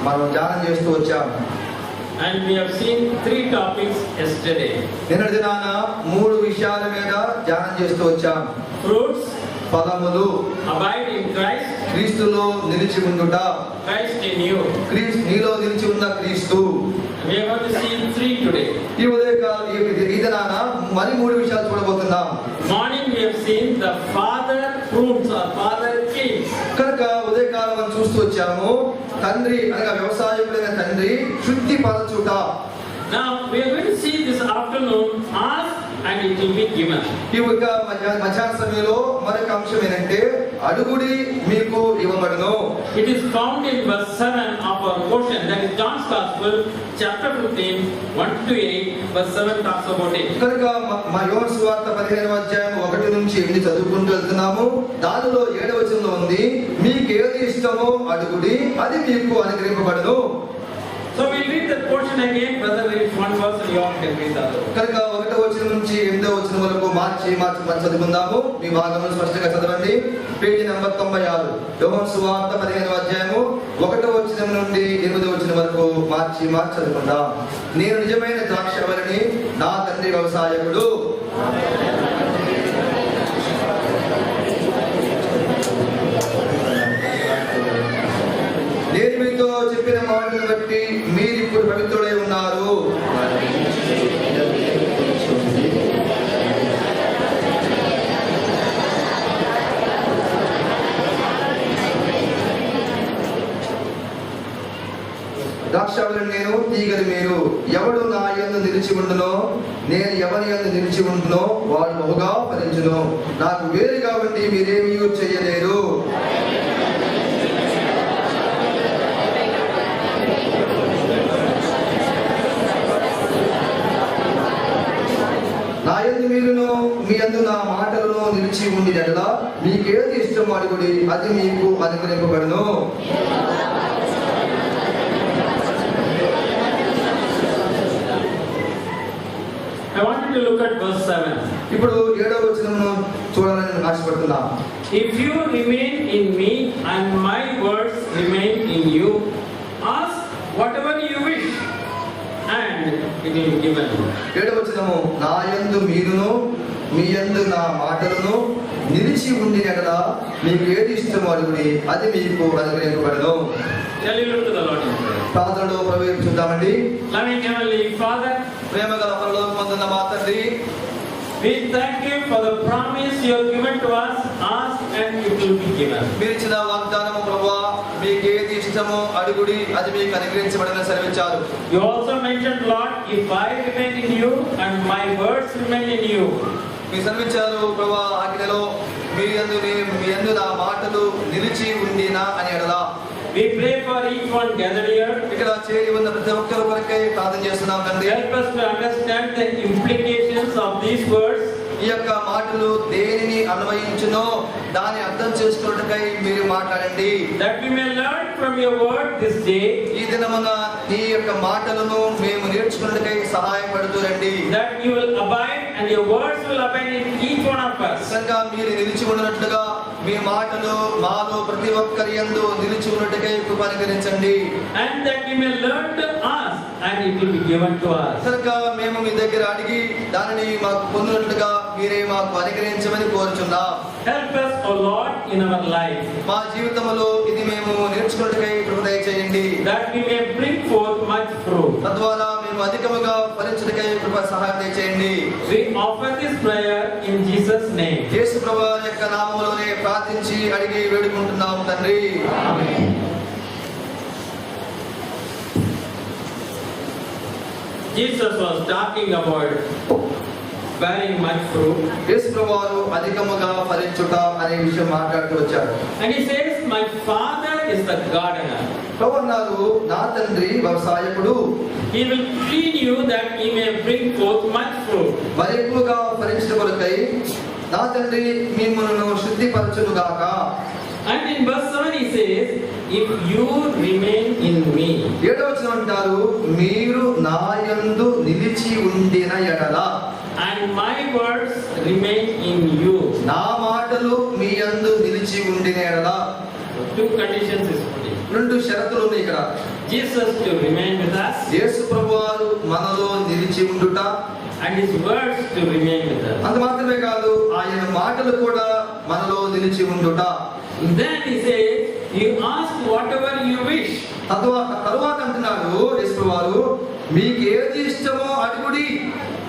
మనం ధ్యానం చేస్తూ వచ్చాము. And we have seen 3 topics yesterday. నిన్నటి దినాన 3 విషయాల మీద ధ్యానం చేస్తూ వచ్చాము. Fruits, ఫలములు, abide in Christ, క్రీస్తులో నిలిచి ఉండుట, Christ in you. నీలో నిలిచి ఉన్న క్రీస్తు. We are going to see 3 today. ఈ ఉదయకాల ఈ దినాన మరి 3 విషయాలు చూడబోతున్నాం. Morning we have seen the father fruits or father trees. కనుక ఉదయకాలం మనం చూస్తూ వచ్చాము, తండ్రి అనగా వ్యవసాయకుడైన తండ్రి శుద్ధి పరచుట. Now we are going to see this afternoon, ask and it will be given. ఈ మధ్యాహ్న సమయంలో మరొక అంశం ఏంటంటే అడుగుడి మీకు ఇవ్వబడును. It is found in verse 7 of our portion, that is John's Gospel, chapter 15, 1-8, verse 7 talks about it. కనుక మా యోహాను సువార్త 15వ అధ్యాయం 1 నుంచి 8 చదువుకుంటూ వెళ్తున్నాము. దానిలో 7వ వచనంలో ఉంది, మీకు ఏది ఇష్టమో అడుగుడి, అది మీకు అనుగ్రహింపబడును. So we'll read that portion again. Brother reads one verse and you all can read the other. కనుక 1వ వచనం నుంచి 8వ వచనం వరకు మార్చి చదువుకుందాము. మీ భాగమును స్పష్టంగా చదవండి. Page number 96. యోహాను సువార్త 15వ అధ్యాయము 1వ వచనం నుండి 8వ వచనం వరకు మార్చి చదువుకుందాం. నేను నిజమైన ద్రాక్షవల్లిని, నా తండ్రి వ్యవసాయకుడు. నేను మీతో చెప్పిన మాటను బట్టి మీరు ఇప్పుడు పవిత్రులై ఉన్నారు. ద్రాక్షవల్లి నేను, తీగలు మీరు. ఎవడు నా యందు నిలిచి ఉండునో, నేను ఎవరి యందు నిలిచి ఉండునో వాడు బహుగా ఫలించును. నాకు వేరుగా ఉండి మీరేమీ చేయలేరు. నా యందు మీరును, మీ యందు నా మాటలను నిలిచి ఉండినట్లా మీకేది ఇష్టమో అడుగుడి, అది మీకు అనుగ్రహింపబడును. I want you to look at verse 7. ఇప్పుడు 7వ వచనమును చూడాలని ఆశపడుతున్నాం. If you remain in me and my words remain in you, ask whatever you wish and it will be given you. 7వ వచనము, నా యందు మీరును, మీ యందు నా మాటలను నిలిచి ఉండినట్లా మీకు ఏది ఇష్టమో అడుగుడి, అది మీకు అనుగ్రహింపబడును. Shall you look to the Lord in prayer? ప్రార్థనలో ప్రవేశించుదామండి. Loving Heavenly Father, ప్రేమగల పరలోకమందున్న మా తండ్రి, we thank you for the promise you have given to us. Ask and it will be given. మీరు ఇచ్చిన వాగ్దానము ప్రభువా, మీకు ఏది ఇష్టమో అడుగుడి, అది మీకు అనుగ్రహించబడునని సెలవిచ్చారు. You also mentioned, Lord, if I remain in you and my words remain in you. మీరు సెలవిచ్చారు ప్రభువా, ఆజ్ఞలో మీ యందు నా మాటలు నిలిచి ఉండినా అని ఎడలా. We pray for each one gathered here. ఇక్కడ చేరి ఉన్న ప్రతి ఒక్కరి కొరకై ప్రార్థన చేస్తున్నాం తండ్రి. Help us to understand the implications of these words. ఈ యొక్క మాటలు దేనిని అన్వయించునో దాన్ని అర్థం చేసుకున్నట్టుకై మీరు మాట్లాడండి. That we may learn from your word this day. ఈ దినమున నీ యొక్క మాటలను మేము నేర్చుకున్నట్టుకై సహాయపడుతూ రండి. That you will abide and your words will abide in each one of us. కనుక మీరు నిలిచి ఉన్నట్లుగా మీ మాటలు మాలో ప్రతి ఒక్కరి యందు నిలిచి ఉన్నట్టుకై కృప అనుగ్రహించండి. And that we may learn to ask and it will be given to us. కనుక మేము మీ దగ్గర అడిగి దానిని మాకు పొందినట్లుగా మీరే మాకు అనుగ్రహించమని కోరుచున్నాం. Help us, O Lord, in our life. మా జీవితంలో ఇది మేము నేర్చుకున్నట్టుకై కృప దయచేయండి. That we may bring forth much fruit. తద్వారా మేము అధికముగా ఫలించుటకై కృప సహాయం దయచేయండి. We offer this prayer in Jesus' name. యేసు ప్రభువు యొక్క నామములోనే ప్రార్థించి అడిగి వేడుకుంటున్నాము తండ్రి. Amen. Jesus was talking about bearing much fruit. యేసు ప్రభువు అధికముగా ఫలించుట అనే విషయం మాట్లాడుతూ వచ్చారు. And he says, my father is the gardener. ప్రభువు అన్నారు, నా తండ్రి వ్యవసాయకుడు. He will clean you that he may bring forth much fruit. మరి ఎక్కువగా ఫలించుట కొరకై నా తండ్రి మిమ్ములను శుద్ధిపరచును గాక. And in verse 7 he says, if you remain in me. 7వ వచనం అంటారు, మీరు నా యందు నిలిచి ఉండిన ఎడల. And my words remain in you. నా మాటలు మీ యందు నిలిచి ఉండిన ఎడల. Two conditions is put in. రెండు షరతులు ఉన్నాయి ఇక్కడ. Jesus to remain with us యేసు ప్రభువారు మనలో నిలిచి ఉండుట, and his words to remain with us. అంత మాత్రమే కాదు, ఆయన మాటలు కూడా మనలో నిలిచి ఉండుట. Then he says, you ask whatever you wish. తరువాత అంటున్నాడు యేసు ప్రభువారు, మీకు ఏది ఇష్టమో అడుగుడి,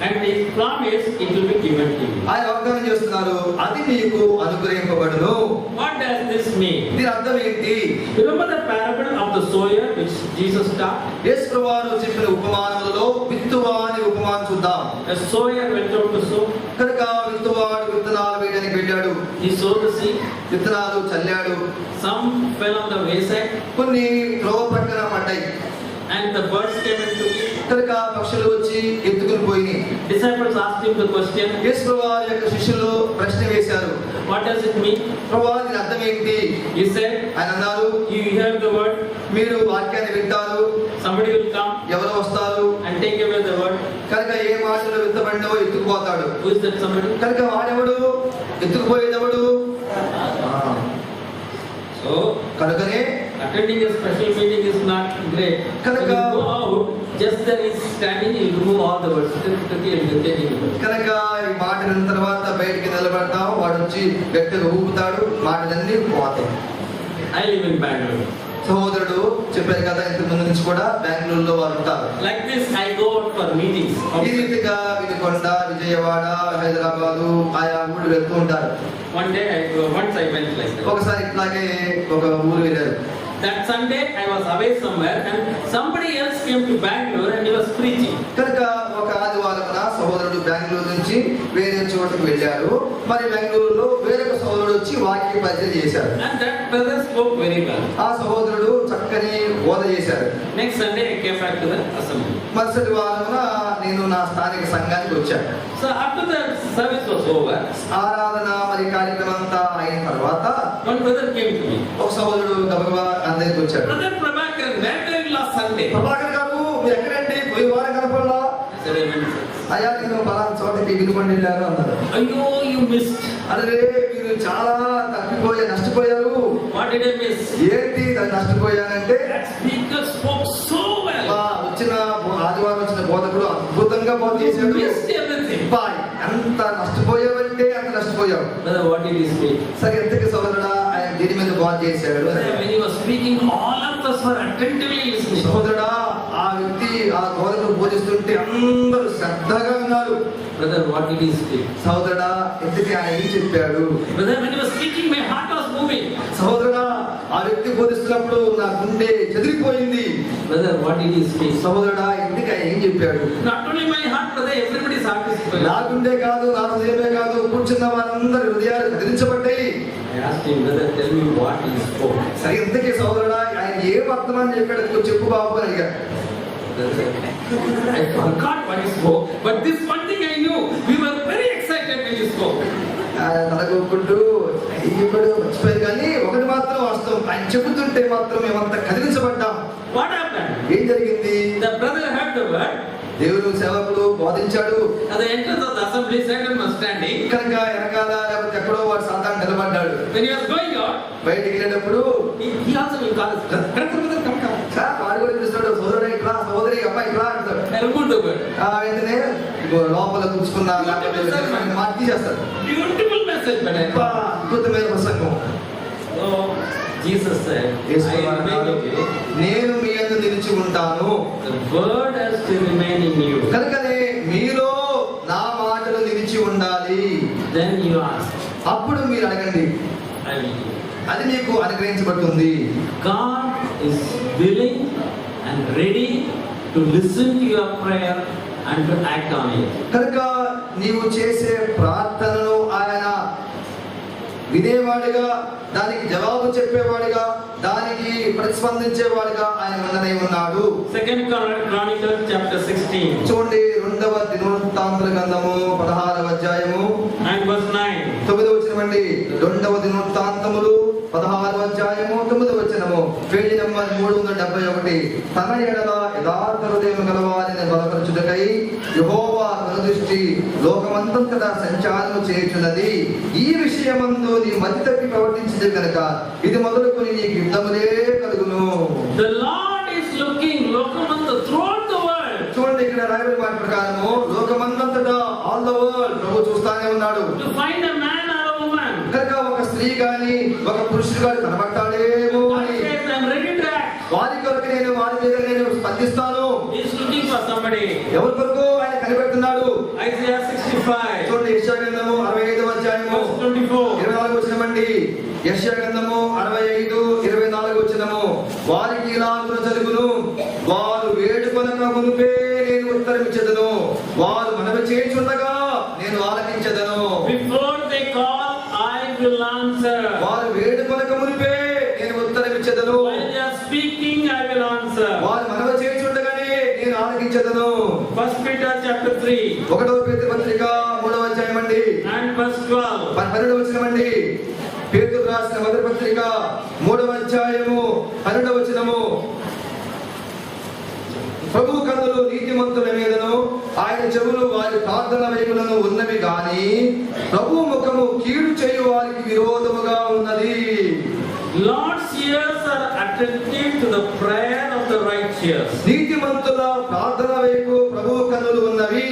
And his promise, it will be given to you. ఆయన వాగ్దానం చేస్తున్నారు, అది మీకు అనుగ్రహింపబడును. What does this mean? దీని అర్థం ఏంటి? Remember the parable of the sower which Jesus taught? యేసు ప్రభువారు చెప్పిన ఉపమానములలో విత్తువాని ఉపమానం చూద్దాం. A sower went out to sow. కనుక విత్తువాడు విత్తనాలు వేయడానికి వెళ్ళాడు. He sowed the seed. విత్తనాలు చల్లాడు. Some fell on the wayside, కొన్ని త్రోవ ప్రక్కన పడ్డాయి. and the birds came and took it. కనుక పక్షులు వచ్చి ఎత్తుకుని పోయి. Disciples asked him the question, యేసు ప్రభువారి యొక్క శిష్యులు ప్రశ్న వేశారు, what does it mean? ప్రభువా దీని అర్థం ఏంటి? He said, ఆయన అన్నారు, you hear the word, మీరు వాక్యాన్ని వింటారు, somebody will come ఎవరు వస్తారు, and take away the word. కనుక ఏ మాటలో విత్తబడినో ఎత్తుకుపోతాడు. Who is that somebody? కనుక వాడెవడు, ఎత్తుకుపోయేదెవడు? So, కనుకనే attending a special meeting is not great. When you go out, just there is standing, you remove all the words. And taking the words. కనుక ఈ మాట విన్న తర్వాత బయటికి నిలబడతాం, వాడు వచ్చి గట్టిగా ఊపుతాడు, మాటలన్నీ పోతాయి. I live in Bangalore. సహోదరుడు చెప్పారు కదా, ఇంత ముందు నుంచి కూడా బెంగళూరులో వారు ఉంటారు. Like this, I go out for meetings. ఈ రీతిగా వినుకొండ, విజయవాడ, హైదరాబాదు ఆయా ఊళ్ళు వెళ్తూ ఉంటారు. Once I went like that. ఒకసారి ఇట్లాగే ఒక ఊరు వెళ్ళారు. That Sunday I was away somewhere and somebody else came to Bangalore and he was preaching. కనుక ఒక ఆదివారమున సహోదరుడు బెంగళూరు నుంచి వేరే చోటుకు వెళ్ళారు. మరి బెంగళూరులో వేరొక సహోదరుడు వచ్చి వాక్య పరిచయం చేశారు. And that brother spoke very well. ఆ సహోదరుడు చక్కని బోధ చేశారు. Next Sunday I came back to the assembly. మరుసటి వారమున నేను నా స్థానిక సంఘానికి వచ్చాను. So after the service was over, ఆరాధన మరి కార్యక్రమం అంతా అయిన తర్వాత one brother came to me. ఒక సహోదరుడు గబగబా అందరికి వచ్చాడు. Brother Prabhakar, where were you last Sunday? Prabhakar గారు మీరు ఎక్కడండి, పోయి వారం కనపడలా? I said, I went to church. అయ్యా నేను పలానా చోటకి వినుకొని వెళ్ళాను అన్నారు. Ayyo, you missed. అదే మీరు చాలా నష్టపోయారు. What did I miss? ఏంటి నష్టపోయానంటే, That speaker spoke so well. వచ్చిన ఆదివారం వచ్చిన బోధకుడు అద్భుతంగా బోధ You చేశాడు. missed everything. ఎంత నష్టపోయావంటే అంత నష్టపోయావు. Brother, what did he speak? సరే ఎంతకి సోదరుడా ఆయన దీని మీద బోధ చేశాడు. Brother, when he was speaking, all of us were attentively listening. సోదరుడా ఆ వ్యక్తి ఆ బోధకుడు బోధిస్తుంటే అందరూ శ్రద్ధగా ఉన్నారు. Brother, what did he speak? సోదరుడా ఎంతకి ఆయన ఏం చెప్పాడు? Brother, when he was speaking, my heart was moving. సహోదరుడా ఆ వ్యక్తి బోధిస్తున్నప్పుడు నా గుండె చెదిరిపోయింది. Brother, what did he speak? సహోదరుడా ఎందుకు ఆయన ఏం చెప్పాడు? Not only my heart, brother, everybody's heart is full. నా గుండె కాదు, నా హృదయమే కాదు, కూర్చున్న వారందరి హృదయాలు కదిలించబడ్డాయి. I asked him, brother, tell me what he spoke. సరే ఇంతకీ సహోదరుడా ఆయన ఏ వర్తమానం చెప్పాడు, నువ్వు చెప్పు బాబు అని అడిగాడు. Brother, I forgot what he spoke, but this one thing I knew, we were very excited when he spoke. ఆయన తలగొక్కుంటూ ఇప్పుడు మర్చిపోయారు, కానీ ఒకటి మాత్రం వాస్తవం, ఆయన చెబుతుంటే మాత్రం మేమంతా కదిలించబడ్డాం. What happened? ఏం జరిగింది? The brother heard the word. దేవుడు సేవకుడు బోధించాడు. At the entrance of the assembly, Satan was standing. కనుక వెనకాల లేకపోతే ఎక్కడో వాడు సాతాను నిలబడ్డాడు. When he was going out, బయటికి వెళ్ళేటప్పుడు he also will call us, brother, come. వాడు కూడా పిలుస్తాడు, సోదరుడు ఇట్లా, సహోదరి అమ్మాయి ఇట్లా అంటాడు. I removed the word. వెంటనే లోపల కూర్చుకున్న మాట తీసేస్తాడు. Beautiful message, but అద్భుతమైన ప్రసంగం. So, Jesus said, I remain in you. నేను మీ యందు నిలిచి ఉంటాను. The word has to remain in you. కనుకనే మీలో నా మాటలు నిలిచి ఉండాలి. Then you ask. అప్పుడు మీరు అడగండి, I will give. అది మీకు అనుగ్రహించబడుతుంది. God is willing and ready to listen to your prayer and to act on it. కనుక నీవు చేసే ప్రార్థనను ఆయన వినేవాడిగా, దానికి జవాబు చెప్పేవాడిగా, దానికి ప్రతిస్పందించేవాడిగా ఆయన ఉన్ననే ఉన్నాడు. 2 Chronicles chapter 16 చూడండి, 2వ దినవృత్తాంతుల గ్రంథము 16వ అధ్యాయము and verse 9. 9వ వచనం అండి. 2వ దినవృత్తాంతములు 16వ అధ్యాయము 19వ వచనము, పేజీ నంబర్ 371. తన ఎడల యథార్థ హృదయం గలవారిని బలపరచుటకై యెహోవా కనుదృష్టి లోకమంతటా సంచారము చేయుచున్నది. ఈ విషయమందు నీ మతి తప్పి ప్రవర్తించింది కనుక ఇది మొదలుకొని నీకు యుద్ధములే కలుగును. The Lord is looking లోకమంతా throughout the world. చూడండి, ఇక్కడ రాయబడిన మాట ప్రకారము లోకమంతటా ఆల్ ద వరల్డ్ ప్రభు చూస్తానే ఉన్నాడు. To find a man or a woman. కనుక ఒక స్త్రీ గాని ఒక పురుషుడు గాని కనబడతాడేమో అని God says, I'm ready to act. వారి కొరకు వారి మీద నేను స్పందిస్తాను. He is looking for somebody. ఎవరి కొరకు ఆయన కనిపెడుతున్నాడు. Isaiah 65. చూడండి, యెషయా గ్రంథము 65వ అధ్యాయము Verse 24. 24వ వచనమండి. యెషయా గ్రంథము 65:24 వచనము, వారికి ఇలాగున జరుగును, వారు వేడుకొనక మునుపే నేను ఉత్తరమిచ్చెదను, వారు మనవి చేయుచుండగా నేను ఆలకించెదను. Before they call, I will answer. వారు వేడుకొనక మునుపే నేను ఉత్తరమిచ్చెదను, While they are speaking, I will answer. వారు మనవి చేయుచుండగానే నేను ఆలకించెదను. 1 Peter chapter 3 1వ పేతురు పత్రిక 3వ అధ్యాయం అండి, and verse 12. 12వ వచనం అండి. పేతురు రాసిన మొదటి పత్రిక 3వ అధ్యాయము 12వ వచనము, ప్రభు కన్నులు నీతిమంతుల మీదను ఆయన చెవులు వారి ప్రార్థన వైపులను ఉన్నవి గాని ప్రభు ముఖము కీడు చేయు వారికి విరోధముగా ఉన్నది. Lord's ears are attentive to the prayer of the righteous. నీతిమంతుల ప్రార్థన వైపు ప్రభు కన్నులు ఉన్నవి.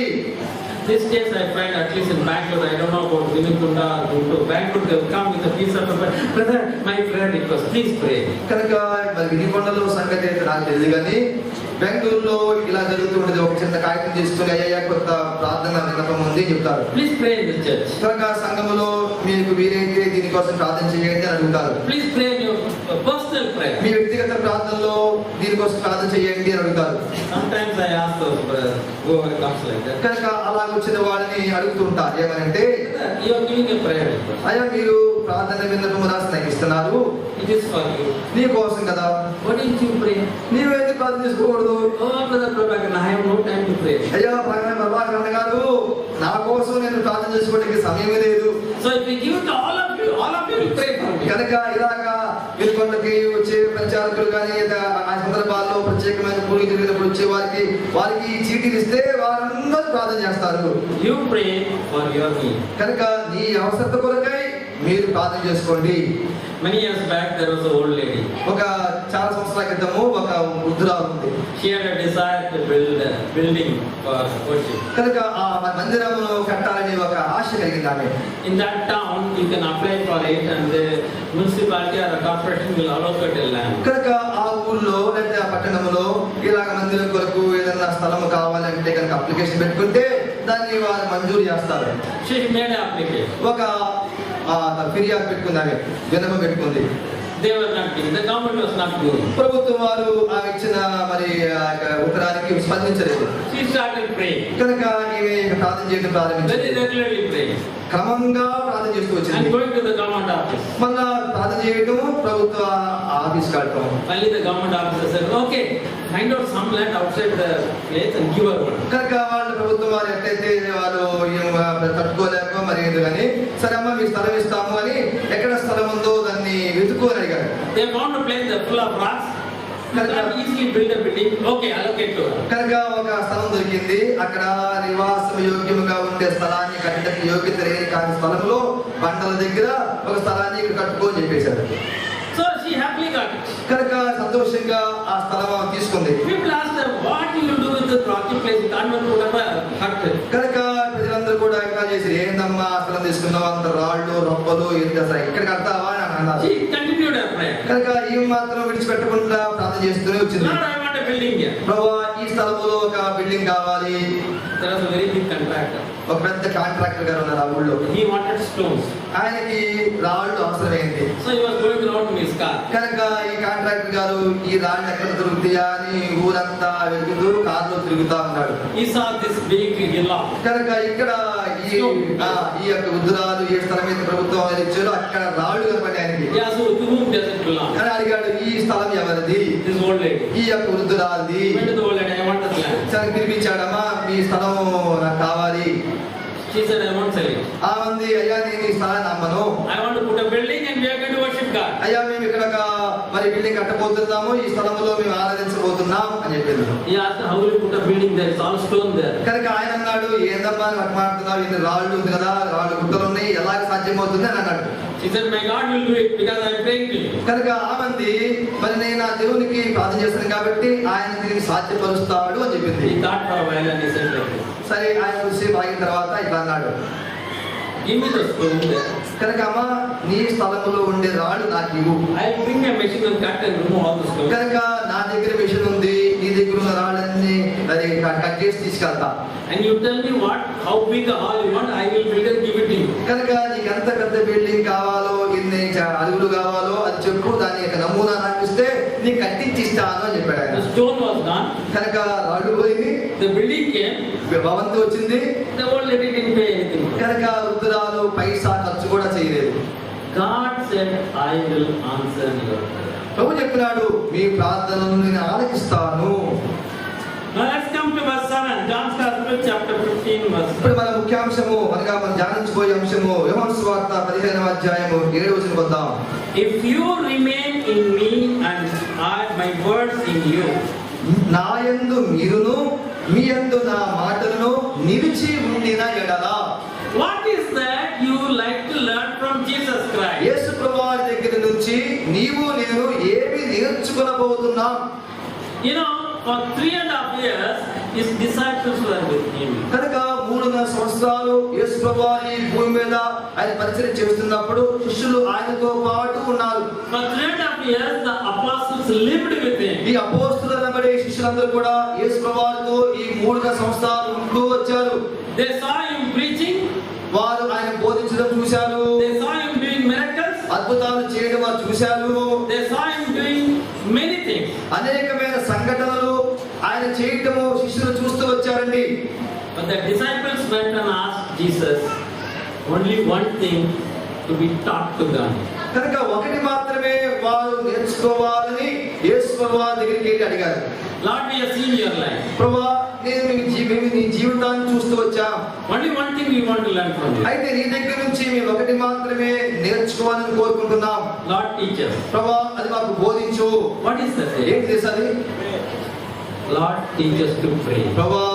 These days I find, at least in Bangalore, I don't know about Vinukunda or Guntur, Bangalore they will come with a piece of paper. Brother, my prayer request, please pray. కనుక మరి వినికొండలో సంగతి అయితే నాకు తెలియదు కానీ బెంగళూరులో ఇలా జరుగుతుండేది. ఒక చిన్న కాగితం తీసుకుని అయ్యా కొత్త ప్రార్థన విన్నపం ఉంది చెప్తారు. Please pray in the church. కనుక సంఘములో మీకు వీరైతే దీనికోసం ప్రార్థన చేయండి అని అడుగుతారు. Please pray in your personal prayer. మీ వ్యక్తిగత ప్రార్థనలో దీనికోసం ప్రార్థన చేయండి అని అడుగుతారు. Sometimes I ask those brothers, whoever comes like that, కనుక అలా వచ్చిన వారిని అడుగుతుంటారు, ఏమనంటే you are giving a prayer request. అయ్యా మీరు ప్రార్థన విన్నపము రాసి నాకు ఇస్తున్నారు, It is for you. నీ కోసం కదా, What did you pray? నీవేది ప్రార్థన చేసుకోకూడదు. Oh, Brother Prabhakar, I have no time to pray. అయ్యా ప్రభాకరణ గారు, నా కోసం నేను ప్రార్థన చేసుకోవడానికి సమయం లేదు. So if we give it to all of you will pray for me. కనుక ఇలాగా వినుకొండకి వచ్చే ప్రచారకులు కానీ ఆ సందర్భాల్లో ప్రత్యేకమైన పూలు జరిగినప్పుడు వచ్చే వారికి ఈ చీటీలు ఇస్తే వారందరూ ప్రార్థన చేస్తారు. You pray for your need. కనుక నీ అవసరత కొరకై మీరు ప్రార్థన చేసుకోండి. Many years back there was an old lady. ఒక చాలా సంవత్సరాల క్రితము ఒక వృద్ధురాలు ఉంది. She had a desire to build a building for worship. కనుక ఆ మందిరమును కట్టాలని ఒక ఆశ కలిగింది ఆమె. In that town you can apply for it and the municipality or a corporation will allocate a land. కనుక ఆ ఊర్లో లేదా ఆ పట్టణంలో ఇలాగ మందిరం కొరకు ఏదైనా స్థలం కావాలంటే కనుక అప్లికేషన్ పెట్టుకుంటే దాన్ని వారు మంజూరు చేస్తారు. She made an application. ఒక ఫిర్యాదు పెట్టుకుంది, ఆమె విన్నపం పెట్టుకుంది. They were not giving. The government was not giving. ప్రభుత్వం వారు ఆమె ఇచ్చిన మరి ఉత్తరానికి స్పందించలేదు. She started praying. కనుక ఈమె ప్రార్థన చేయడం Very ప్రారంభించింది. regularly praying. క్రమంగా ప్రార్థన చేస్తూ వచ్చింది. And going to the government office. మళ్ళా ప్రార్థన చేయడం, ప్రభుత్వ ఆఫీస్కి వెళ్ళటం. Finally the government officer said, okay, find out some land outside the place and give her one. కనుక వాళ్ళు ప్రభుత్వం వారు ఎట్టయితే వాళ్ళు తట్టుకోలేక మరి ఏదో కానీ సరే అమ్మ మీ స్థలం ఇస్తాము అని ఎక్కడ స్థలం ఉందో దాన్ని వెతుక్కోని అడిగారు. They found a place that full of rocks. You can easily build a building. Okay, allocate to her. కనుక ఒక స్థలం దొరికింది. అక్కడ నివాసం యోగ్యముగా ఉండే స్థలాన్ని కట్టడానికి యోగ్యత లేని కాని స్థలంలో బండల దగ్గర ఒక స్థలాన్ని కట్టుకోని చెప్పేశారు. So she happily got it. కనుక సంతోషంగా ఆ స్థలం తీసుకుంది. People asked her, what do you do with this rocky place? You can't put up a hut. కనుక ప్రజలందరూ కూడా ఇంకా చేసి ఏందమ్మా ఆ స్థలం తీసుకున్నావు, అంత రాళ్ళు రొప్పలు ఏంటి అసలు ఎక్కడ కడతావా అని అన్నారు. She continued her prayer. కనుక ఈ మాత్రం విడిచిపెట్టకుండా ప్రార్థన చేస్తూనే వచ్చింది. Lord, I want a building here. ప్రభువా ఈ స్థలంలో ఒక బిల్డింగ్ కావాలి. There was a very big contractor. ఒక పెద్ద కాంట్రాక్టర్ గారు ఉన్నారు ఆ ఊళ్ళో. He wanted stones. ఆయనకి రాళ్ళు అవసరమైంది. So he was going around in his car. కనుక ఈ కాంట్రాక్టర్ గారు ఈ రాళ్ళు ఎక్కడ దొరుకుతాయా అని ఊరంతా వెతుకుతూ కారులో తిరుగుతా ఉన్నాడు. He saw this big hillock. కనుక ఇక్కడ ఈ యొక్క వృద్ధురాలు ఏ స్థలం మీద ప్రభుత్వం ఆయన ఇచ్చారో అక్కడ రాళ్ళు కనపడి ఆయనకి. Yeah, so to whom does it belong? అని అడిగాడు, ఈ స్థలం ఎవరిది? This old lady. ఈ యొక్క వృద్ధురాలిది. He went to the old lady, I want this land. సరే పిలిపించాడమ్మా, మీ స్థలం నాకు కావాలి. She said, I won't sell it. ఆ మంది అయ్యా నేను ఈ స్థలాన్ని అమ్మను, I want to put a building and we are going to worship God. అయ్యా మేము ఇక్కడ మరి బిల్డింగ్ కట్టబోతున్నాము, ఈ స్థలంలో మేము ఆరాధించబోతున్నాం అని చెప్పింది. He asked, how will you put a building there? It's all stone there. కనుక ఆయన అన్నాడు, ఏందమ్మా అని మాట్లాడుతున్నావు, ఇన్ని రాళ్ళు ఉంది కదా, రాళ్ళు గుట్టలు ఉన్నాయి, ఎలాగ సాధ్యమవుతుంది అని అన్నాడు. She said, my God will do it because I am praying to you. కనుక ఆ మంది మరి నేను ఆ దేవునికి ప్రార్థన చేస్తాను కాబట్టి ఆయన దీన్ని సాధ్యపరుస్తాడు అని చెప్పింది. He thought for a while and he said like this. సరే ఆయన కొద్దిసేపు ఆగిన తర్వాత ఇట్లా అన్నాడు, Give me the stone there. కనుక అమ్మ నీ స్థలంలో ఉండే రాళ్ళు నాకు ఇవ్వు. I will bring a machine and cut and remove all the stone. కనుక నా దగ్గర మిషన్ ఉంది, నీ దగ్గర ఉన్న రాళ్ళన్నీ అది కట్ చేసి తీసుకెళ్తా. And you tell me how big a hall you want, I will build and give it to you. కనుక నీకు ఎంత పెద్ద బిల్డింగ్ కావాలో, ఎన్ని అడుగులు కావాలో అది చెప్పు, దాని యొక్క నమూనా నాకు ఇస్తే నీకు కట్టించి ఇస్తాను అని చెప్పాడు ఆయన. The stone was gone. కనుక రాళ్ళు పోయింది, The building came. భవంతి వచ్చింది. The old lady didn't pay anything. కనుక వృద్ధురాలు పైసా ఖర్చు కూడా చేయలేదు. God said, I will answer your prayer. ప్రభు చెప్పినాడు, మీ ప్రార్థనను నేను ఆలకిస్తాను. Now let's come to verse 7. John's Gospel chapter 15 verse 7. ఇప్పుడు మన ముఖ్యాంశము అనగా మనం ధ్యానించబోయే అంశము యోహాను సువార్త 15వ అధ్యాయము 7వ వచనం వద్దాం. If you remain in me and my words in you, నా యందు మీరును మీ యందు నా మాటలను నిలిచి ఉండిన ఎడల. what is that you like to learn from Jesus Christ? యేసు ప్రభువారి దగ్గర నుంచి నీవు నేను ఏమి నేర్చుకొనబోతున్నాం? You know, for 3.5 years, his disciples were with him. కనుక 3.5 సంవత్సరాలు యేసు ప్రభువారి భూమి మీద ఆయన పరిచయం చేస్తున్నప్పుడు శిష్యులు ఆయనతో పాటు ఉన్నారు. For 3.5 years, the apostles lived with him. ఈ అపోస్తలులనబడే శిష్యులందరూ కూడా యేసు ప్రభువారితో ఈ 3.5 సంవత్సరాలు ఉంటూ వచ్చారు. They saw him preaching. వారు ఆయన బోధించడం చూశారు. They saw him doing miracles. అద్భుతాలు చేయడం వారు చూశారు. They saw him doing many things. అనేకమైన సంఘటనలు ఆయన చేయటము శిష్యులు చూస్తూ వచ్చారండి. But the disciples went and asked Jesus only one thing to be taught to them. కనుక ఒకటి మాత్రమే వారు నేర్చుకోవాలని యేసు ప్రభువారి దగ్గరికి వెళ్ళి అడిగారు. Lord, we have seen your life. ప్రభువా, మేము నీ జీవితాన్ని చూస్తూ వచ్చాం. Only one thing we want to learn from you. అయితే నీ దగ్గర నుంచి మేము ఒకటి మాత్రమే నేర్చుకోవాలని కోరుకుంటున్నాం. Lord, teach us. ప్రభువా, అది మాకు బోధించు. What is that? ఏంటి అది? Lord, teach us to pray. ప్రభువా,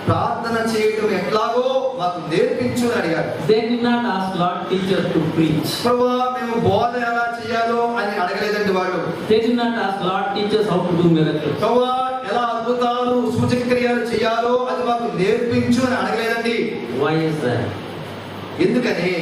ప్రార్థన చేయడం ఎట్లాగో మాకు నేర్పించు అని అడిగారు. They did not ask, Lord, teach us to preach. ప్రభువా, మేము బోధ ఎలా చేయాలో అని అడగలేదండి వాళ్ళు. They did not ask, Lord, teach us how to do miracles. ప్రభువా, ఎలా అద్భుతాలు సూచక క్రియలు చేయాలో అది మాకు నేర్పించు అని అడగలేదండి. Why is that? ఎందుకని?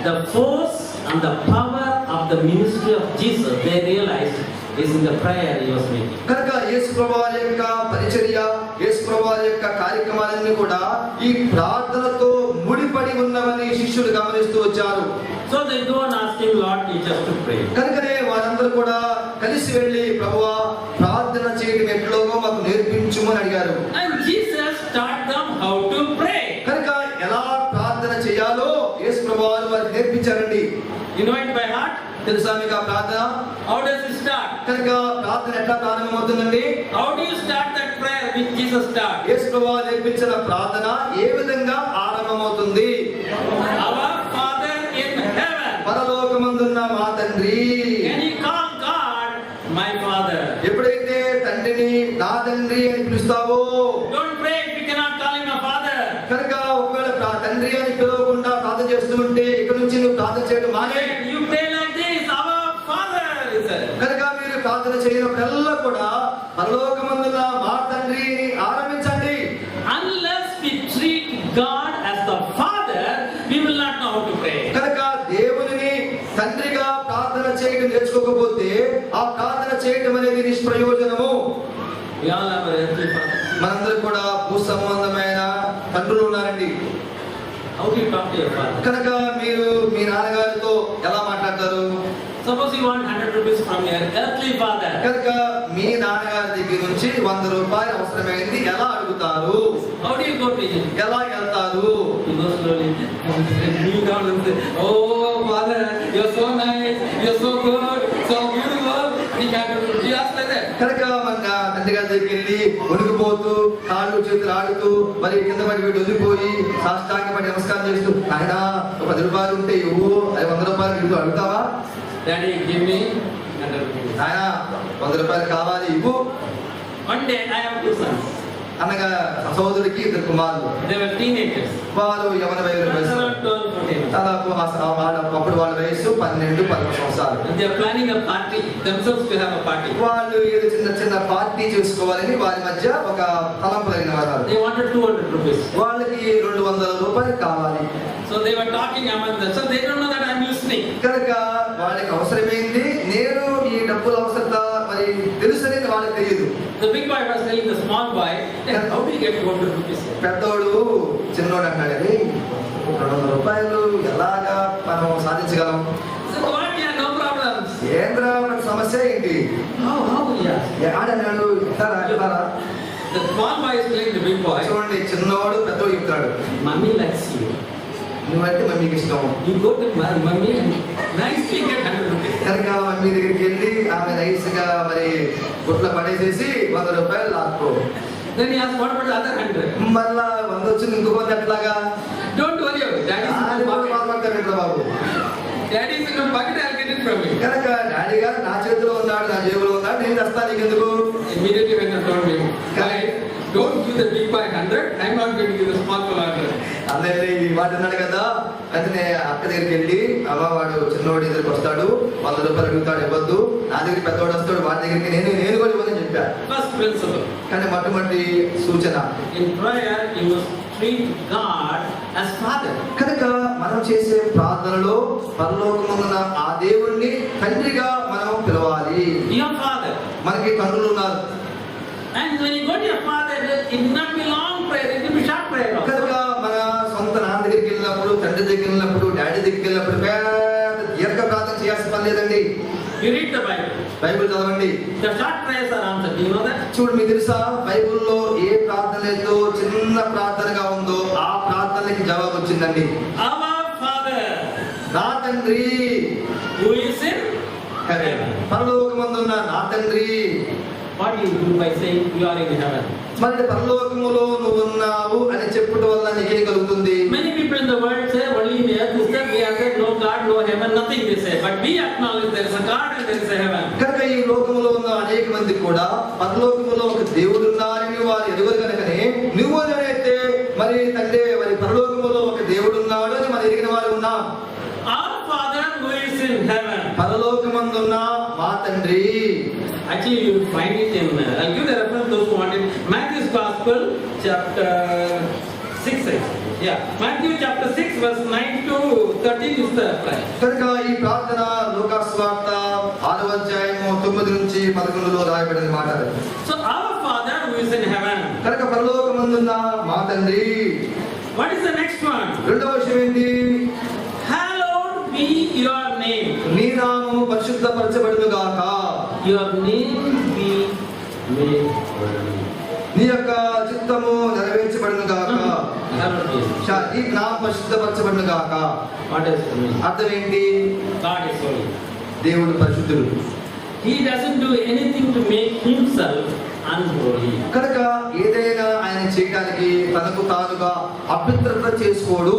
The force and the power of the ministry of Jesus, they realized, is in the prayer he was making. కనుక యేసు ప్రభువారి యొక్క పరిచర్య, యేసు ప్రభువారి యొక్క కార్యక్రమాలన్నీ కూడా ఈ ప్రార్థనతో ముడిపడి ఉన్నవని శిష్యులు గమనిస్తూ వచ్చారు. So they go and ask him, Lord, teach us to pray. కనుకనే వారందరూ కూడా కలిసి వెళ్ళి ప్రభువా ప్రార్థన చేయడం ఎట్లాగో మాకు నేర్పించుమని అడిగారు. And Jesus taught them how to pray. కనుక ఎలా ప్రార్థన చేయాలో యేసు ప్రభువారు వారికి నేర్పించారండి. You know it by heart? తెలుసా మీకు ఆ ప్రార్థన? How does it start? కనుక ప్రార్థన ఎట్లా ప్రారంభమవుతుందండి? How do you start that prayer which Jesus started? యేసు ప్రభువారు నేర్పించిన ప్రార్థన ఏ విధంగా ఆరంభమవుతుంది? Our Father in heaven. పరలోకమందున్న మా తండ్రి. Can you call God my Father? ఎప్పుడైతే తండ్రిని నా తండ్రి అని పిలుస్తావో, Don't pray if you cannot call him a father. కనుక ఒకవేళ తండ్రి అని పిలవకుండా ప్రార్థన చేస్తూ ఉంటే ఇక్కడ నుంచి నువ్వు ప్రార్థన చేయడం మానే. You pray like this, our Father, he said. కనుక మీరు ప్రార్థన చేయనప్పుడల్లా కూడా పరలోకమందున్న మా తండ్రి ఆరంభించండి. Unless we treat God as the Father, we will not know how to pray. కనుక దేవునిని తండ్రిగా ప్రార్థన చేయడం నేర్చుకోకపోతే ఆ ప్రార్థన చేయడం అనేది నిష్ప్రయోజనము. We all have a earthly father. మనందరూ కూడా భూ సంబంధమైన తండ్రులు ఉన్నారండి. How do you talk to your father? కనుక మీరు మీ నాన్నగారితో ఎలా మాట్లాడతారు? Suppose you want 100 rupees from your earthly father. కనుక మీ నాన్నగారి దగ్గర నుంచి 100 రూపాయలు అవసరమైంది ఎలా అడుగుతారు? How do you go to him? ఎలా వెళ్తారు? You go slowly, kneel down and say, oh father, you're so nice, you're so good, so beautiful, He can't do just like that. కనుక మన తండ్రి గారి దగ్గరికి వెళ్ళి ఉనికిపోతూ కాళ్ళు చేతులు ఆడుతూ మరి కింద పడి వీడు వదిలిపోయి సాష్టాంగపడి నమస్కారం చేస్తూ ఆయన 10 రూపాయలు ఉంటే ఇవ్వు, అది 100 రూపాయలు ఇవ్వు అడుగుతావా? Daddy, give me 100 rupees. ఆయన 100 రూపాయలు కావాలి ఇవ్వు. One day I have 2 sons. అనగా సహోదరుడికి 2 కుమారులు. They were teenagers. వారు యవన వయస్సు. దాదాపు అప్పుడు వాళ్ళ వయస్సు 12-13 సంవత్సరాలు. And they are planning a party themselves to have a party. వాళ్ళు ఏదో చిన్న పార్టీ చేసుకోవాలని వారి మధ్య ఒక తలంపు కలిగిన వారు. They wanted 200 rupees. వాళ్ళకి 200 రూపాయలు కావాలి. So they were talking among them. So they don't know that I am listening. కనుక వాళ్ళకి అవసరమైంది నేను ఈ డబ్బుల అవసరత మరి తెలుసని వాళ్ళకి తెలియదు. The big boy was telling the small boy, how do you get 200 rupees? పెద్దోడు చిన్నోడు అంటాడు, 200 రూపాయలు ఎలాగా మనం సాధించగలం? So what? Yeah, no problems. ఏంద్రా మన సమస్య ఏంటి? How? Yeah. ఆడన్నాడు ఇస్తారా? The small boy is telling the big boy, చూడండి చిన్నోడు పెద్దోడు చెప్తాడు, Mummy likes you. నువ్వంటే మమ్మీకి ఇష్టం. You go to my mummy and nicely get 100 rupees. కనుక మమ్మీ దగ్గరికి వెళ్ళి ఆమె నైస్ గా మరి గుట్ల పడేసేసి 100 రూపాయలు లాక్కో. Then he asked, what about the other 100? మళ్ళా 100 వచ్చింది ఇంకొకటి ఎట్లాగా? Don't worry, daddy is in the pocket. బాధపడతాడు బాబు. Daddy is in the pocket, I'll get it from you. కనుక డాడీ గారు నా చేతిలో ఉన్నాడు, నా జేబులో ఉన్నాడు, నేను తెస్తాను నీకు ఎందుకు? Immediately when I told him, guys, don't give the big boy 100, I'm not going to give the small boy 100. అందరినీ ఈ మాట అన్నాడు కదా, అయితే అక్క దగ్గరికి వెళ్ళి అమ్మ వాడు చిన్నవాడి దగ్గరికి వస్తాడు, 100 రూపాయలు అడుగుతాడు, ఇవ్వద్దు. నా దగ్గరికి పెద్దవాడు వస్తాడు, వాడి దగ్గరికి నేను కూడా ఇవ్వదని చెప్పాను. First principle. కానీ మొట్టమొదటి సూచన, In prayer, you must treat God as Father. కనుక మనం చేసే ప్రార్థనలో పరలోకమున్న ఆ దేవుణ్ణి తండ్రిగా మనం పిలవాలి. Your Father. మనకి తండ్రులు ఉన్నారు. And when you go to your Father, it will not be long prayer, it will be short prayer. కనుక మన సొంత నాన్న దగ్గరికి వెళ్ళినప్పుడు, తండ్రి దగ్గరికి వెళ్ళినప్పుడు, డాడీ దగ్గరికి వెళ్ళినప్పుడు పెద్ద దీర్ఘ ప్రార్థన చేయాల్సిన పని లేదండి. You read the Bible. Bible చదవండి. The short prayers are answered. Do you know that? చూడు, మీకు తెలుసా బైబిల్లో ఏ ప్రార్థన అయితే చిన్న ప్రార్థనగా ఉందో ఆ ప్రార్థనకి జవాబు వచ్చిందండి. Our Father, నా తండ్రి, who is in heaven. పరలోకమందున్న నా తండ్రి. What do you do by saying you are in heaven? మరి పరలోకములో నువ్వు ఉన్నావు అని చెప్పుట వల్ల నీకేం కలుగుతుంది? Many people in the world say only in the earth is that we have said no God, no heaven, nothing they say. But we acknowledge there is a God and there is a heaven. కనుక ఈ లోకములో ఉన్న అనేక మంది కూడా పరలోకములో ఒక దేవుడు ఉన్నారని వారు ఎరుగరు కనుకనే నువ్వు అయితే మరి తండ్రి మరి పరలోకములో ఒక దేవుడు ఉన్నాడు అని మనం ఎరిగిన వారు ఉన్నాం. Our Father who is in heaven. పరలోకమందున్న మా తండ్రి. Actually, you will find it in, I'll give the reference those who want it. Matthew's Gospel, chapter 6. Yeah, Matthew chapter 6, verse 9 to 13 is the prayer. కనుక ఈ ప్రార్థన లూకాసు వార్త 6వ అధ్యాయము 9 నుంచి 11లో రాయబడిన మాట. So our Father who is in heaven. కనుక పరలోకమందున్న మా తండ్రి. What is the next one? రెండవ విషయం ఏంటి? Hallowed be your name. నీ నామము పరిశుద్ధపరచబడును గాక. Your name be made holy. నీ యొక్క చిత్తము నెరవేర్చబడును గాక. ఈ నామం పరిశుద్ధపరచబడును గాక. What is the meaning? అర్థం ఏంటి? God is holy. దేవుడు పరిశుద్ధుడు. He doesn't do anything to make himself unholy. కనుక ఏదైనా ఆయన చేయడానికి తనకు తానుగా అపవిత్రత చేసుకోడు.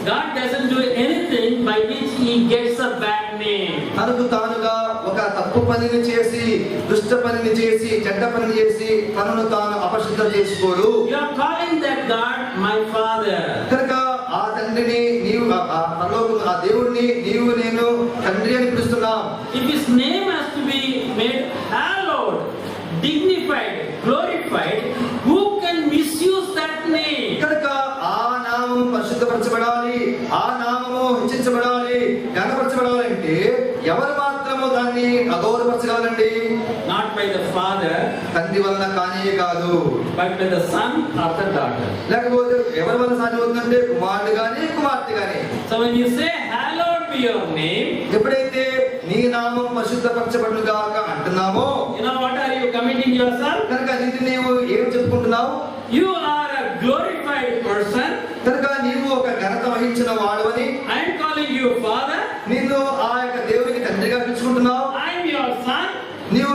God doesn't do anything by which he gets a bad name. తనకు తానుగా ఒక తప్పు పనిని చేసి, దుష్ట పనిని చేసి, చెడ్డ పనిని చేసి తనను తాను అపశుద్ధం చేసుకోడు. You are calling that God my Father. కనుక ఆ తండ్రిని నీవు ఆ దేవుడిని నీవు నేను తండ్రి అని పిలుస్తున్నాం. If his name has to be made hallowed, dignified, glorified, who can misuse that name? కనుక ఆ నామము పరిశుద్ధపరచబడాలి, ఆ నామము హెచ్చించబడాలి, ఘనపరచబడాలంటే ఎవరు మాత్రము దాన్ని అగౌరవపరచగలరండి? Not by the Father, తండ్రి వలన కానీ కాదు, but by the Son or the daughter. లేకపోతే ఎవరి వల్ల సాధ్యమవుతుందంటే కుమారుడు గాని కుమార్తె గాని. So when you say hallowed be your name, ఎప్పుడైతే నీ నామం పరిశుద్ధపరచబడును గాక అంటున్నామో, you know what are you committing yourself? కనుక నీవు ఏం చెప్పుకుంటున్నావు? You are a glorified person. కనుక నీవు ఒక ఘనత వహించిన వాడవని, I am calling you Father. నిన్ను ఆ యొక్క దేవునికి తండ్రిగా పిలుచుకుంటున్నావు. I am your son. నీవు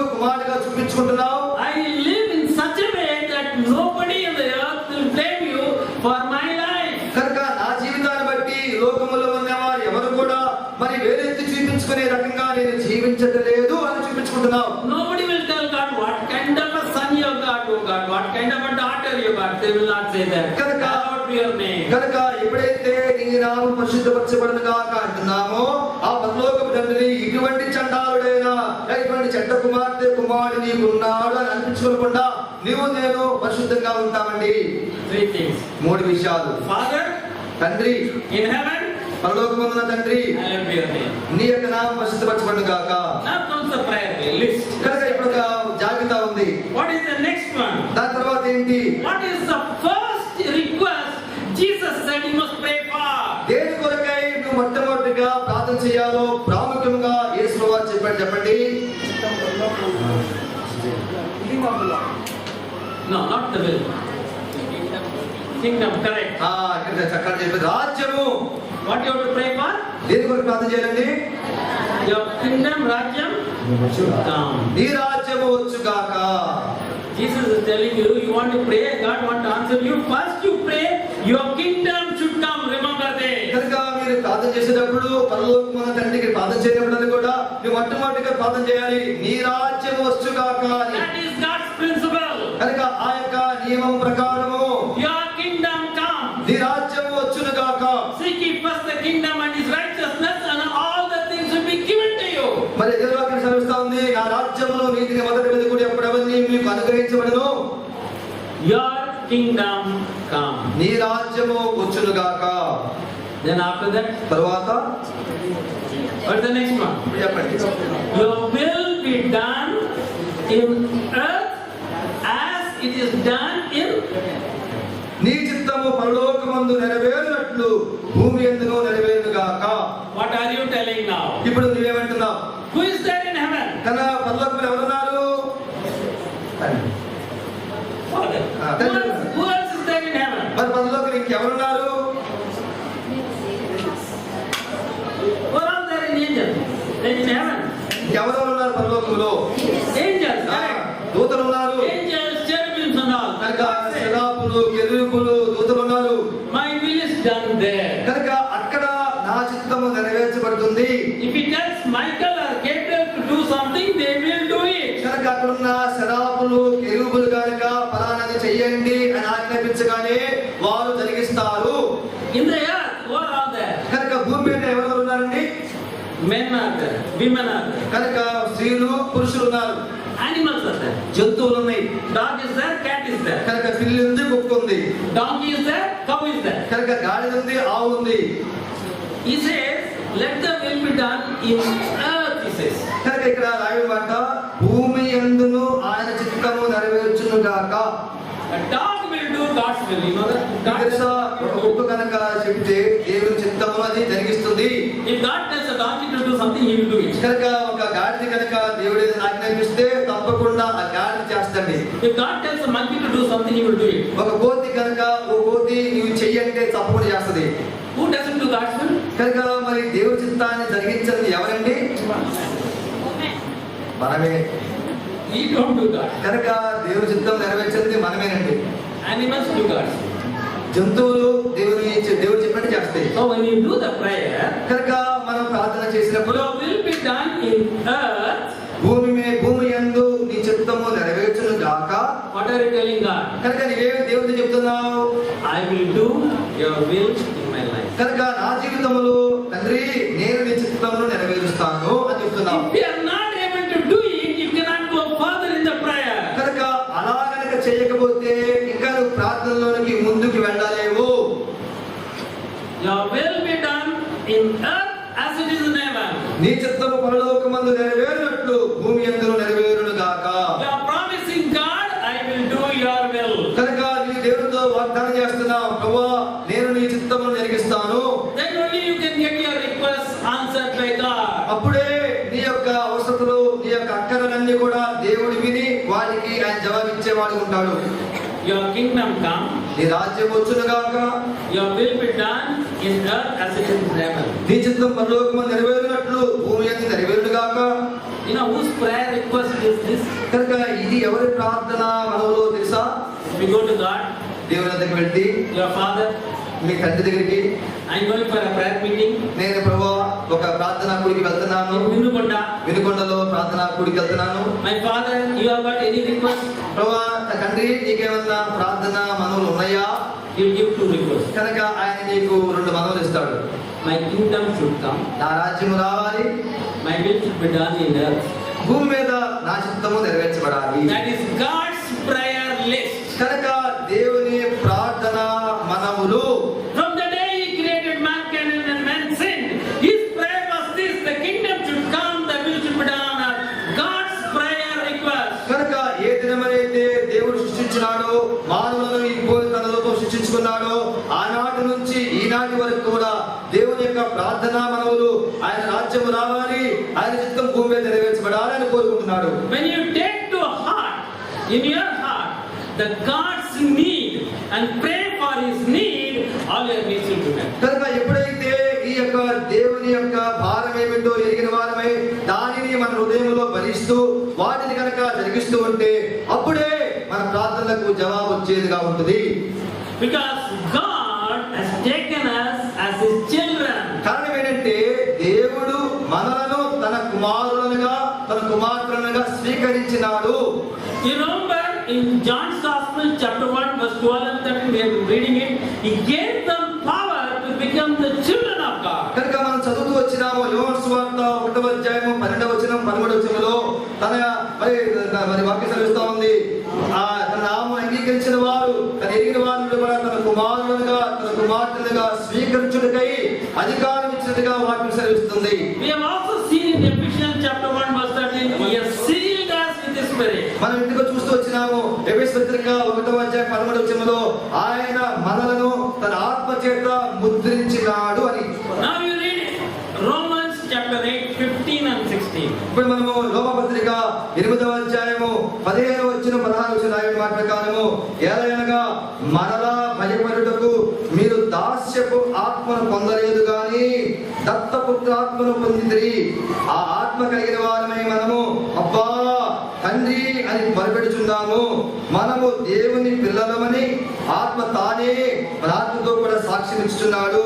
మెచ్చుకునే రకంగా నేను జీవించట్లేదు అని చూపించుకుంటున్నావు. Nobody will tell God what kind of a son you got, oh God, what kind of a daughter you got. They will not say that. Hallowed be your name. కనుక ఎప్పుడైతే నీ నామం పరిశుద్ధపరచబడును గాక అంటున్నామో ఆ పరలోకపు తండ్రి ఇటువంటి చండాలుడైనా ఇటువంటి చెడ్డ కుమార్తె కుమారుడు నీకు ఉన్నాడు అని అనిపించుకోకుండా నీవు నేను పరిశుద్ధంగా ఉంటామండి. 3 things. 3 విషయాలు. Father, తండ్రి in heaven, పరలోకమందున్న తండ్రి hallowed be your name. నీ యొక్క నామం పరిశుద్ధపరచబడును గాక. Now comes the prayer list. కనుక ఇప్పుడు ఒక జాబితా ఉంది. What is the next one? దాని తర్వాత ఏంటి? What is the first request Jesus said he must pray for? దేని కొరకై నువ్వు మొట్టమొదటిగా ప్రార్థన చేయాలో ప్రాముఖ్యంగా యేసు వారు చెప్పాడు, చెప్పండి. No, not the will. Kingdom, correct. ఇక్కడ చక్కగా చెప్పారు, రాజ్యము. What you have to pray for? దేని కొరకు ప్రార్థన చేయాలండి? Your kingdom, Rajyam, should come. నీ రాజ్యము వచ్చుగాక. Jesus is telling you, you want to pray, God want to answer you. First you pray, your kingdom should come. Remember that. కనుక మీరు ప్రార్థన చేసేటప్పుడు పరలోకమున్న తండ్రికి ప్రార్థన చేయడం కూడా నువ్వు మొట్టమొదటిగా ప్రార్థన చేయాలి, నీ రాజ్యము వచ్చుగాక అని. That is God's principle. కనుక ఆ యొక్క నియమం ప్రకారము Your kingdom come. నీ రాజ్యము వచ్చునుగాక. Seek ye first the kingdom and his righteousness, and all the things will be given to you. మరి దేవుని వాక్యం సెలవిస్తా ఉంది, నా రాజ్యమును నీతిని మొదటి వెతుకుడి, అప్పుడు అవన్నీ మీకు అనుగ్రహించబడును. Your kingdom come. నీ రాజ్యము వచ్చునుగాక. Then after that, తరువాత what's the next one? చెప్పండి. Your will be done in earth as it is done in. నీ చిత్తము పరలోకమందు నెరవేరునట్లు భూమి యందును నెరవేరునుగాక. What are you telling now? ఇప్పుడు నువ్వేమంటున్నావు? Who is there in heaven? కన్నా పరలోకంలో ఎవరున్నారు? Father. Who else is there in heaven? మరి పరలోకంలో ఇంకెవరున్నారు? Who are all there in angels? In heaven? ఎవరెవరు ఉన్నారు పరలోకంలో? Angels. ఆ, Correct. దూతలు ఉన్నారు. Angels, cherubims and all. కనుక శరాపులు, కెరూబులు, దూతలు ఉన్నారు. My will is done there. కనుక అక్కడ నా చిత్తము నెరవేర్చబడుతుంది. If he tells Michael or Gabriel to do something, they will do it. కనుక అక్కడున్న శరాపులు, కెరూబులు కనుక ఫలానాది చెయ్యండి అని ఆజ్ఞాపించగానే వారు జరిగిస్తారు. In the earth, who are all there? కనుక భూమి మీద ఎవరెవరు ఉన్నారండి? Men are there, women are there, కనుక స్త్రీలు, పురుషులు ఉన్నారు. animals are there. జంతువులు ఉన్నాయి. Dog is there, cat is there. కనుక పిల్లి ఉంది, కుక్క ఉంది. Donkey is there, cow is there. కనుక గాడిద ఉంది, ఆవు ఉంది. He says, let the will be done in earth, he says. కనుక ఇక్కడ రాయడం మాట, భూమి యందును ఆయన చిత్తము నెరవేర్చును గాక. A dog will do God's will, you know that? God తెలుసా, ఒక కుక్క కనుక చెప్తే దేవుని చిత్తము అది జరిగిస్తుంది. If God tells a donkey to do something, he will do it. కనుక ఒక గాడిద కనుక దేవుడు ఏదైనా ఆజ్ఞాపిస్తే తప్పకుండా ఆ గాడిద చేస్తండి. If God tells a monkey to do something, he will do it. ఒక కోతి కనుక ఓ కోతి నీవు చెయ్యంటే తప్పకుండా చేస్తది. Who doesn't do God's will? కనుక మరి దేవుడి చిత్తాన్ని జరిగించేది ఎవరండి? మనమే. We don't do God. కనుక దేవుడి చిత్తం నెరవేర్చేది మనమేనండి. Animals do God's will. జంతువులు దేవుడు చెప్పినట్టు చేస్తాయి. So when you do the prayer, కనుక మనం ప్రార్థన చేసినప్పుడు your will be done in earth. భూమి యందు నీ చిత్తము నెరవేర్చును గాక. What are you telling God? కనుక నీవేమి దేవుడితో చెప్తున్నావు? I will do your will in my life. కనుక నా జీవితంలో తండ్రి నేను నీ చిత్తమును నెరవేరుస్తాను అని చెప్తున్నావు. If you are not able to do it, you cannot go further in the prayer. కనుక అలా కనుక చేయకపోతే ఇంకా నువ్వు ప్రార్థనలోనికి ముందుకు వెళ్ళలేవు. Your will be done in earth as it is in heaven. నీ చిత్తము పరలోకమందు నెరవేరునట్లు భూమి యందు నెరవేరును గాక. You are promising God, I will do your will. కనుక నీ దేవునితో వాగ్దానం చేస్తున్నావు, ప్రభువా నేను నీ చిత్తమును జరిగిస్తాను. Then only you can get your requests answered by God. అప్పుడే నీ యొక్క అవసరతలు, నీ యొక్క అక్కరలన్నీ కూడా దేవుడు విని వాటికి ఆయన జవాబు ఇచ్చేవాడు ఉంటాడు. Your kingdom come. నీ రాజ్యం వచ్చును గాక. Your will be done in earth as it is in heaven. నీ చిత్తం పరలోకమందు నెరవేరునట్లు భూమి యందు నెరవేరును గాక. You know whose prayer request is this? కనుక ఇది ఎవరి ప్రార్థన మనలో తెలుసా? We go to God, దేవుని దగ్గరికి వెళ్తే your father, మీ తండ్రి దగ్గరికి I'm going for a prayer meeting. నేను ప్రభువా ఒక ప్రార్థన ప్రార్థనా కూడికి వెళ్తున్నాను. వినుకొండలో ప్రార్థనా కూడికి వెళ్తున్నాను. My father, you have got any request? ప్రభువా తండ్రి నీకేమన్నా ప్రార్థన మనవులు ఉన్నాయా? He will give 2 requests. కనుక ఆయన నీకు 2 మనవులు ఇస్తాడు. My kingdom should come. నా రాజ్యము రావాలి. My will should be done in earth. భూమి మీద నా చిత్తము నెరవేర్చబడాలి. That is God's prayer list. కనుక దేవుని ప్రార్థన మనవులు. From the day He created mankind and man sinned, His prayer was this: the kingdom should come, the will should be done on earth. God's prayer request. కనుక ఏ దినమైతే దేవుడు సృష్టించినాడో, మానవులను ఈ భూమి తనతో సృష్టించుకున్నాడో, ఆనాటి నుంచి ఈనాటి వరకు కూడా దేవుని యొక్క ప్రార్థనా మనవులు ఆయన రాజ్యము రావాలి, ఆయన చిత్తం భూమి మీద నెరవేర్చబడాలి అని కోరుకుంటున్నాడు. When you take to heart, in your heart, the God's need and pray for His need, all your needs will be met. కనుక ఎప్పుడైతే ఈ యొక్క దేవుని యొక్క భారం ఏమిటో ఎరిగిన వారమై దానిని మన హృదయంలో భరిస్తూ వాటిని కనుక జరిగిస్తూ ఉంటే అప్పుడే మన ప్రార్థనలకు జవాబు వచ్చేదిగా ఉంటుంది. Because God has taken us as His children. కారణం ఏంటంటే దేవుడు మనలను తన కుమారులుగా తన కుమార్తెలుగా స్వీకరించినాడు. You remember in John's Gospel chapter 1 verse 12 and 13 we have been reading it. He gave them power to become the children of God. కనుక మనం చదువుతూ వచ్చినాము యోహాను సువార్త 1వ అధ్యాయము 12వ వచనం 13వ వచనంలో మరి వాక్యం చదివిస్తా ఉంది. తన నామం అంగీకరించిన వారు తన ఎరిగిన వారు కూడా తన కుమారులుగా తన కుమార్తెలుగా స్వీకరించుటకై అధికారం ఇచ్చినట్టుగా వాక్యం చదివిస్తుంది. We have also seen in Ephesians chapter 1 verse 13 He has sealed us with His Spirit. మనం ఇందులో చూస్తూ వచ్చినాము ఎఫెసు పత్రిక 1వ అధ్యాయం 13వ వచనంలో ఆయన మనలను తన ఆత్మ చేత ముద్రించినాడు అని. Now you read Romans chapter 8 15 and 16. ఇప్పుడు మనము రోమా పత్రిక 8వ అధ్యాయము 15వ వచనం 16వ వచనం రాయబడిన మాట ప్రకారము ఏలయనగా మరలా భయపడుటకు మీరు దాస్యపు ఆత్మను పొందలేదు గాని దత్తపుత్ర ఆత్మను పొందితిరి. ఆ ఆత్మ కలిగిన వారమై మనము అబ్బా తండ్రి అని మొరపెడుచున్నాము. మనము దేవుని పిల్లలమని ఆత్మ తానే మన ఆత్మతో కూడా సాక్ష్యం ఇస్తున్నాడు.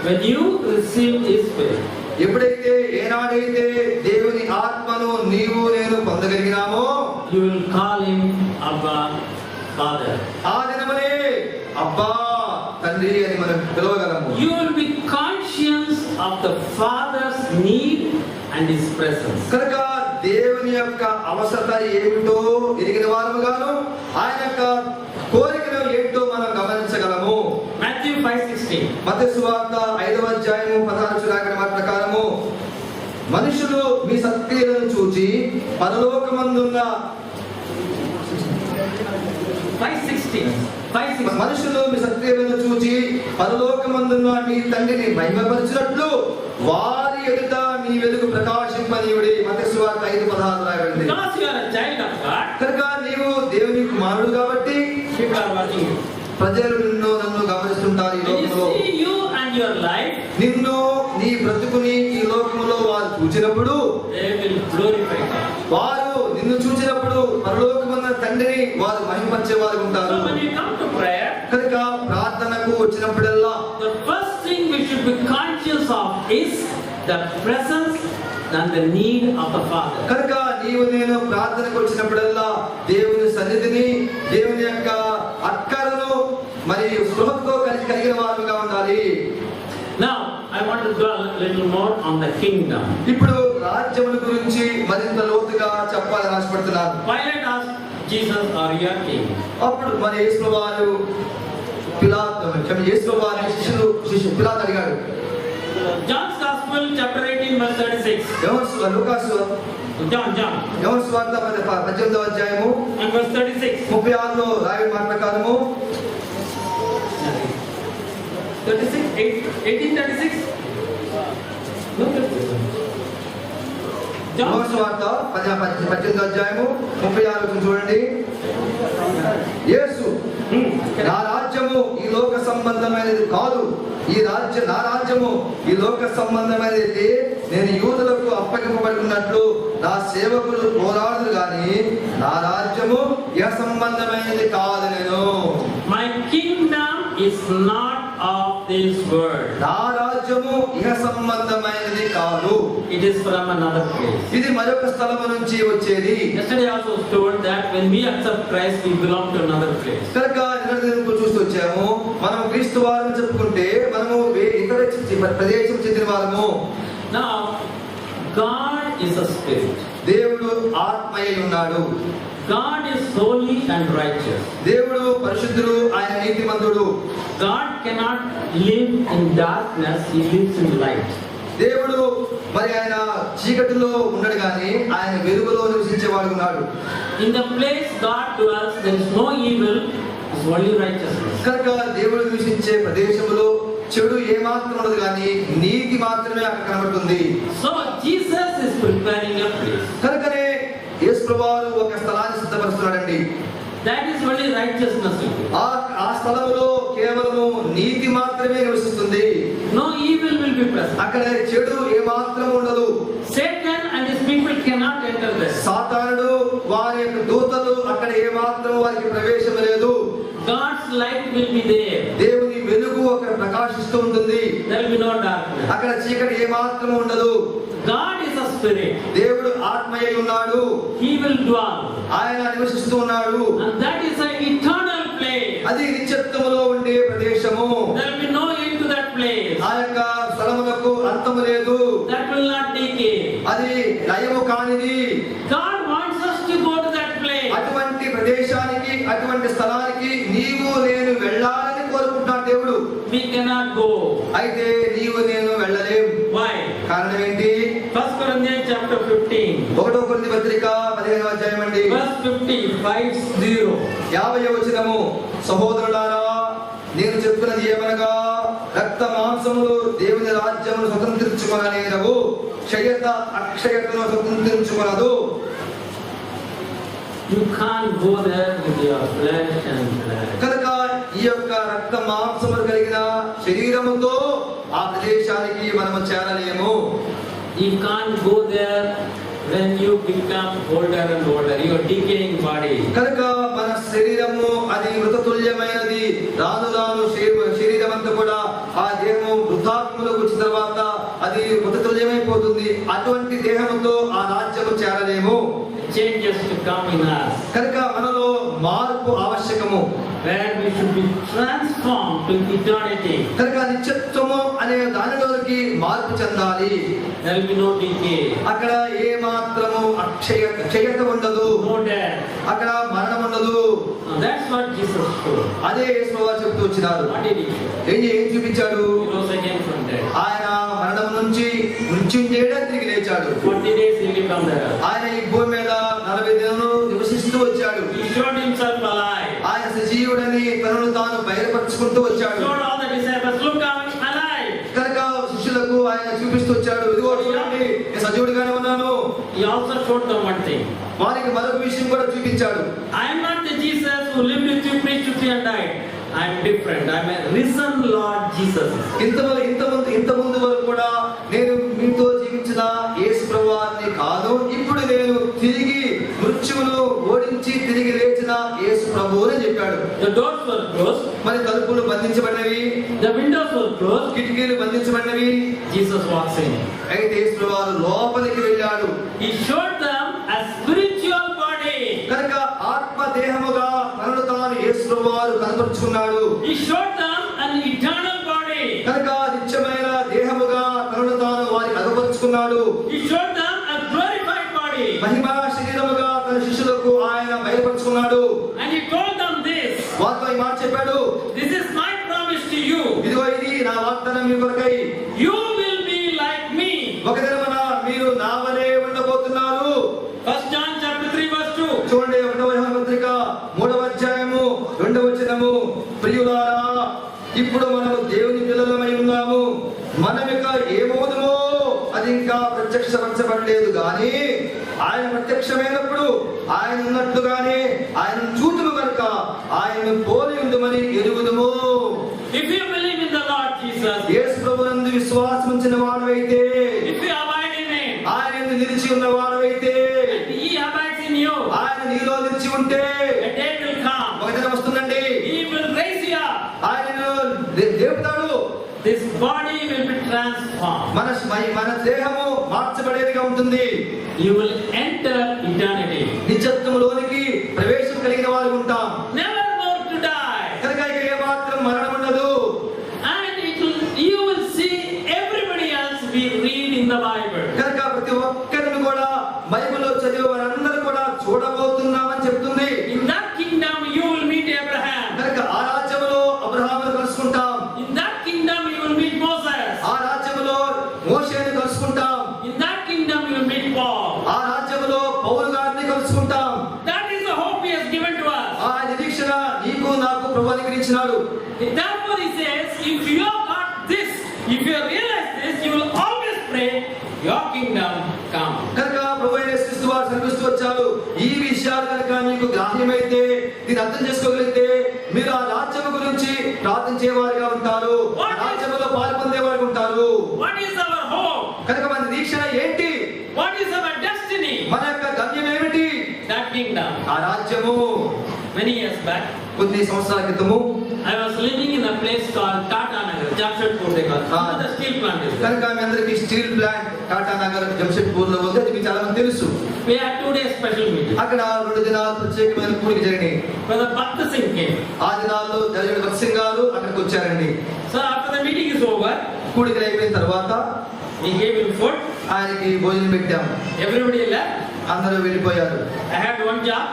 When you receive His Spirit, ఎప్పుడైతే ఏనాడైతే దేవుని ఆత్మను నీవు నేను పొందగలిగినామో you will call Him Abba Father. ఆ దినమనే అబ్బా తండ్రి అని మనం పిలవగలము. You will be conscious of the Father's need and His presence. కనుక దేవుని యొక్క అవసరత ఏమిటో ఎరిగిన వారముగాను ఆయన యొక్క కోరికను ఏంటో మనం గమనించగలము. Matthew 5:16. మత్తయి సువార్త 5వ అధ్యాయము 16వ వచనం మాట ప్రకారము మనుషులు మీ సత్క్రియలను చూచి పరలోకమందున్న 5:16. మనుషులు మీ సత్క్రియలను చూచి పరలోకమందున్న మీ తండ్రిని మహిమపరచినట్లు వారి ఎదుట మీ వెలుగు ప్రకాశింపనీయుడి. మత్తయి సువార్త 5:16 రాయబడింది. Because you are a child of God, కనుక నీవు దేవుని కుమారుడు కాబట్టి people are watching you. ప్రజలు నన్ను గమనిస్తుంటారు ఈ When you లోకంలో. see you and your life, నిన్ను నీ బ్రతుకుని ఈ లోకంలో వారు చూచినప్పుడు they will glorify God. వారు నిన్ను చూచినప్పుడు పరలోకమున్న తండ్రిని వారు మహిమపరిచే వారు ఉంటారు. So when you come to prayer, కనుక ప్రార్థనకు వచ్చినప్పుడల్లా the first thing we should be conscious of is the presence and the need of the Father. కనుక నీవు నేను ప్రార్థనకు వచ్చినప్పుడల్లా దేవుని సన్నిధిని దేవుని యొక్క అక్కరను మరియు స్పృహతో కలిగిన వారుగా ఉండాలి. Now I want to dwell a little more on the kingdom. ఇప్పుడు రాజ్యముల గురించి మరింత లోతుగా చెప్పాలని ఆశపడుతున్నాను. Pilate asked Jesus, "Are you a king?" అప్పుడు మరి యేసువారు యేసువారి శిష్యులు పిలాతు అడిగాడు. John's Gospel chapter 18 verse 36. లూకాసు John. యోహాను సువార్త 18వ అధ్యాయము And verse 36. 36లో రాయబడిన మాట ప్రకారము 1836. No, యోహాను సువార్త 18వ అధ్యాయము 36 చూడండి. యేసు నా రాజ్యము ఈ లోక సంబంధమైనది కాదు. నా రాజ్యము ఈ లోక సంబంధమైనది. నేను యూదులకు అప్పగింపబడినట్లు నా సేవకులు పోరాడులు గాని నా రాజ్యము ఏ సంబంధమైనది కాదు. నేను My kingdom is not of this world. నా రాజ్యము ఇహ సంబంధమైనది కాదు. It is from another place. ఇది మరొక స్థలము నుంచి వచ్చేది. Yesterday also was told that when we accept Christ, we belong to another place. కనుక నిన్నటి చూస్తూ వచ్చాము, మనం క్రీస్తు వారిని చెప్పుకుంటే మనము ఇతర ప్రదేశం చెందిన వారము. Now, God is a spirit. దేవుడు ఆత్మయై ఉన్నాడు. God is holy and righteous. దేవుడు పరిశుద్ధుడు, ఆయన నీతిమంతుడు. God cannot live in darkness, he lives in light. దేవుడు మరి ఆయన చీకటిలో ఉండడు కానీ ఆయన వెలుగులో నివసించేవాడు ఉన్నాడు. In the place God dwells, there is no evil, it's only righteousness. కనుక దేవుడు నివసించే ప్రదేశంలో చెడు ఏమాత్రం ఉండదు కానీ నీతి మాత్రమే అక్కడ కనబడుతుంది. So Jesus is preparing a place. కనుకనే యేసు ప్రభువారు ఒక స్థలాన్ని సిద్ధపరుస్తున్నాడండి. That is only righteousness. ఆ స్థలంలో కేవలము నీతి మాత్రమే నివసిస్తుంది. No evil will be present. అక్కడ చెడు ఏమాత్రం ఉండదు. Satan and his people cannot enter there. సాతానుడు వారి యొక్క దూతలు అక్కడ ఏమాత్రం వారికి ప్రవేశం లేదు. God's light will be there. దేవుని వెలుగు అక్కడ ప్రకాశిస్తూ ఉంటుంది. There will be no darkness. అక్కడ చీకటి ఏమాత్రం ఉండదు. God is a spirit. దేవుడు ఆత్మయై ఉన్నాడు. He will dwell. ఆయన నివసిస్తూ ఉన్నాడు. And that is an eternal place. అది నిత్యత్వములో ఉండే ప్రదేశము. There will be no end to that place. ఆ యొక్క స్థలములకు అంతము లేదు. That will not decay. అది లయము కానిది. God wants us to go to that place. అటువంటి ప్రదేశానికి, అటువంటి స్థలానికి నీవు నేను వెళ్ళాలని కోరుకుంటున్నాడు దేవుడు. We cannot go. అయితే నీవు నేను వెళ్ళలేం. Why? కారణం ఏంటి? 1 Corinthians chapter 15. 1 కొరింథీ పత్రిక 15వ అధ్యాయం అండి. Verse 50. 50వ వచనము. సహోదరులారా, నేను చెప్తున్నది ఏమనగా, రక్త మాంసములు దేవుని రాజ్యమును స్వతంత్రించుకొననేరవు, క్షయత అక్షయతను స్వతంత్రించుకొనదు. You can't go there with your flesh and blood. కనుక ఈ యొక్క రక్త మాంసములు కలిగిన శరీరముతో ఆ ప్రదేశానికి మనము చేరలేము. You can't go there when you become older and older. Your decaying body. కనుక మన శరీరము అది మృతతుల్యమైనది. రాను రాను శరీరం అంతా కూడా ఆ దేహము వృద్ధాత్మలోకి వచ్చిన తర్వాత అది మృతతుల్యమైపోతుంది. అటువంటి దేహంతో ఆ రాజ్యము చేరలేము. Changes to come in us. కనుక మనలో మార్పు ఆవశ్యకము. Where we should be transformed to eternity. కనుక నిత్యత్వము అనే దానిలోకి మార్పు చెందాలి. There will be no decay. అక్కడ ఏ మాత్రము క్షయత ఉండదు. No death. అక్కడ మరణం ఉండదు. That's what Jesus showed. అదే యేసుప్రభువు చెప్తూ వచ్చినారు. What did he show? ఏం చూపించాడు? He rose again from death. ఆయన మరణం నుంచి మృత్యుంజయుడే తిరిగి లేచాడు. 40 days he lived on the earth. ఆయన ఈ భూమి మీద 40 దినాలు నివసిస్తూ వచ్చాడు. He showed himself alive. ఆయన సజీవుడని తనను తాను బయలుపరుచుకుంటూ వచ్చాడు. Showed all the disciples, look, I'm alive. కనుక శిష్యులకు ఆయన చూపిస్తూ వచ్చాడు, ఇదిగో చూడండి నేను సజీవుడిగానే ఉన్నాను. He also showed them one thing. వారికి మరొక విషయం కూడా చూపించాడు. I am not the Jesus who lived with you, preached with you and died. I am different. I am a risen Lord Jesus. ఇంత ముందు వరకు కూడా నేను మీతో జీవించిన యేసు ప్రభువాన్ని కాదు, ఇప్పుడు నేను తిరిగి మృత్యువును ఓడించి తిరిగి లేచిన యేసు ప్రభువు అని చెప్పాడు. The doors were closed. మరి తలుపులు బంధించబడినవి. The windows were closed. కిటికీలు బంధించబడినవి. Jesus walks in. అయితే యేసు ప్రభువు లోపలికి వెళ్ళాడు. He showed them a spiritual body. కనుక ఆత్మ దేహముగా తనను తాను యేసు ప్రభువు కనపరుచుకున్నాడు. He showed them an eternal body. కనుక నిత్యమైన దేహముగా తనను తాను వారికి కనపరుచుకున్నాడు. He showed them a glorified body. మహిమా శరీరముగా తన శిష్యులకు ఆయన బయలుపరుచుకున్నాడు. And he told them this. వారితో ఈ మాట చెప్పాడు, This is my promise to you. ఇదిగో ఇది నా వాగ్దానం మీ కొరకై. You will be like me. ఒక దినమున మీరు నా వలె ఉండబోతున్నారు. 1 John chapter 3 verse 2. చూడండి 1వ యోహాను పత్రిక 3వ అధ్యాయము 2వ వచనము. ప్రియులారా, ఇప్పుడు మనము దేవుని పిల్లలమై ఉన్నాము. మనం ఇక ఏమవుదుమో అది ఇంకా ప్రత్యక్షపరచబడలేదు గాని ఆయన ప్రత్యక్షమైనప్పుడు ఆయన ఉన్నట్లుగానే ఆయన చూతుము కనుక ఆయనను పోలి ఉండుమని ఎరుగుదుము. If you believe in the Lord Jesus, యేసు ప్రభువునందు విశ్వాసం ఉంచిన వాడవైతే, if you abide in Him, ఆయన యందు నిలిచి ఉన్న వాడవైతే, and He abides in you, ఆయన నీలో నిలిచి ఉంటే a day will come. ఒక దినం వస్తుందండి. He will raise you up. ఆయన లేపుతాడు. transformed. మన దేహము మార్చబడేదిగా ఉంటుంది. You will enter eternity. నిత్యత్వములోనికి ప్రవేశం కలిగిన వారు ఉంటాం. Never more to die. కనుక ఇక ఏమాత్రం మరణం ఉండదు. And you will see everybody else we read in the Bible. కనుక ప్రతి ఒక్కరిని కూడా బైబిల్లో చదివే వారందరూ కూడా చూడబోతున్నామని చెప్తుంది. In that kingdom you will meet Abraham. కనుక ఆ రాజ్యములో అబ్రహామును కలుసుకుంటాం. In that kingdom you will meet Moses. ఆ రాజ్యములో మోషేని కలుసుకుంటాం. In that kingdom you will meet Paul. ఆ రాజ్యములో పౌలు గారిని కలుసుకుంటాం. That is the hope he has given to us. ఆ నిరీక్షణ నీకు నాకు ప్రభువు అనుగ్రహించినాడు. Therefore he says, if you have got this, if you realize this, you will always pray, your kingdom come. కనుక ప్రభువు అయిన యేసుక్రీస్తు వారు సెలవిస్తూ వచ్చారు, ఈ విషయాలు కనుక మీకు గ్రాహ్యమైతే, దీన్ని అర్థం చేసుకోగలిగితే మీరు ఆ రాజ్యము గురించి ప్రార్థించేవారుగా ఉంటారు, ఆ రాజ్యములో పాల్పొందేవారు ఉంటారు. What is our hope? కనుక మన నిరీక్షణ ఏంటి? What is our destiny? మన యొక్క గమ్యం ఏమిటి? That kingdom. ఆ రాజ్యము. Many years back, కొన్ని సంవత్సరాల క్రితము I was living in a place called Tata Nagar, Jamshedpur. The steel plant is there. కనుక మీ అందరికీ స్టీల్ ప్లాంట్ టాటా నగర్ జంషెడ్పూర్ లో ఉంది. అది మీకు చాలా మంది తెలుసు. We had 2 days special meeting. అక్కడ 2 దినాలు ప్రత్యేకమైన కూడిక జరిగినాయి. Brother Bhakta Singh came. ఆ దినాల్లో దళిత భక్త్ సింగ్ గారు అక్కడికి వచ్చారండి. So after the meeting is over, కూడికలు అయిపోయిన తర్వాత we gave him food. ఆయనకి భోజనం పెట్టాం. Everybody left. అందరూ వెళ్ళిపోయారు. I had one job.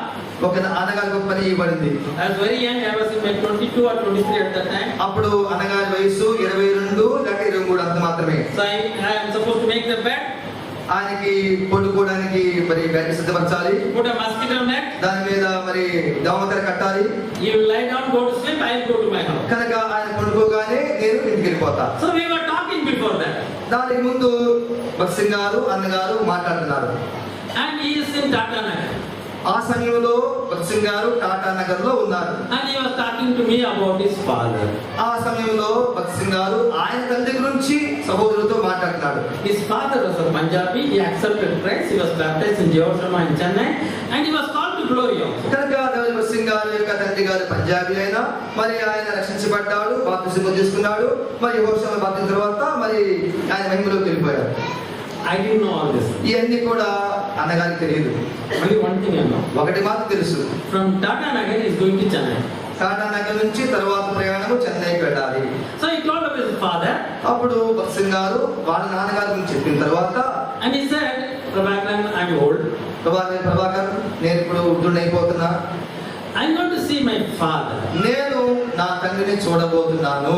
ఒక అన్నగారికి ఒక పని ఇవ్వబడింది. I was very young. I was in my 22 or 23 at that time. అప్పుడు అన్నగారి వయసు 22 లేక 23 అంత మాత్రమే. So I am supposed to make the bed. ఆయనకి పడుకోవడానికి మరి bed సిద్ధపరచాలి. Put a mosquito net. దాని మీద మరి దోమతెర కట్టాలి. You will lie down, go to sleep. I will go to my house. కనుక ఆయన పడుకోగానే నేను ఇంటికి వెళ్ళిపోతా. So we were talking before that. దానికి ముందు భక్త్ సింగ్ గారు అన్నగారు మాట్లాడుతున్నారు. And he is in Tata Nagar. ఆ సమయంలో భక్త్ సింగ్ గారు టాటా నగర్ లో ఉన్నారు. And he was talking to me about his father. ఆ సమయంలో భక్త్ సింగ్ గారు ఆయన తండ్రి గురించి సహోదరులతో మాట్లాడుతున్నాడు. His father was a Punjabi. He accepted Christ. He was baptized in Jehoshama in Chennai. And he was called to glory also. కనుక భక్త్ సింగ్ గారి యొక్క తండ్రి గారు పంజాబీ అయినా మరి ఆయన రక్షించబడ్డాడు, బాప్తిస్మం తీసుకున్నాడు. మరి యెహోషువ బాప్తిస్మం తర్వాత మరి ఆయన మహిమలోకి వెళ్ళిపోయాడు. I didn't know all this. ఇవన్నీ కూడా అన్నగారికి తెలియదు. Only one thing I know. ఒకటి మాత్రం తెలుసు. From Tata Nagar he is going to Chennai. Tata Nagar నుంచి తర్వాత ప్రయాణము చెన్నైకి వెళ్ళాలి. So he told of his father. అప్పుడు భక్త్ సింగ్ గారు వాళ్ళ నాన్నగారి గురించి చెప్పిన తర్వాత And he said, Prabhakaran, I'm old. Prabhakar నేను ఇప్పుడు వృద్ధుడిని అయిపోతున్నా. I'm going to see my father. నేను నా తండ్రిని చూడబోతున్నాను.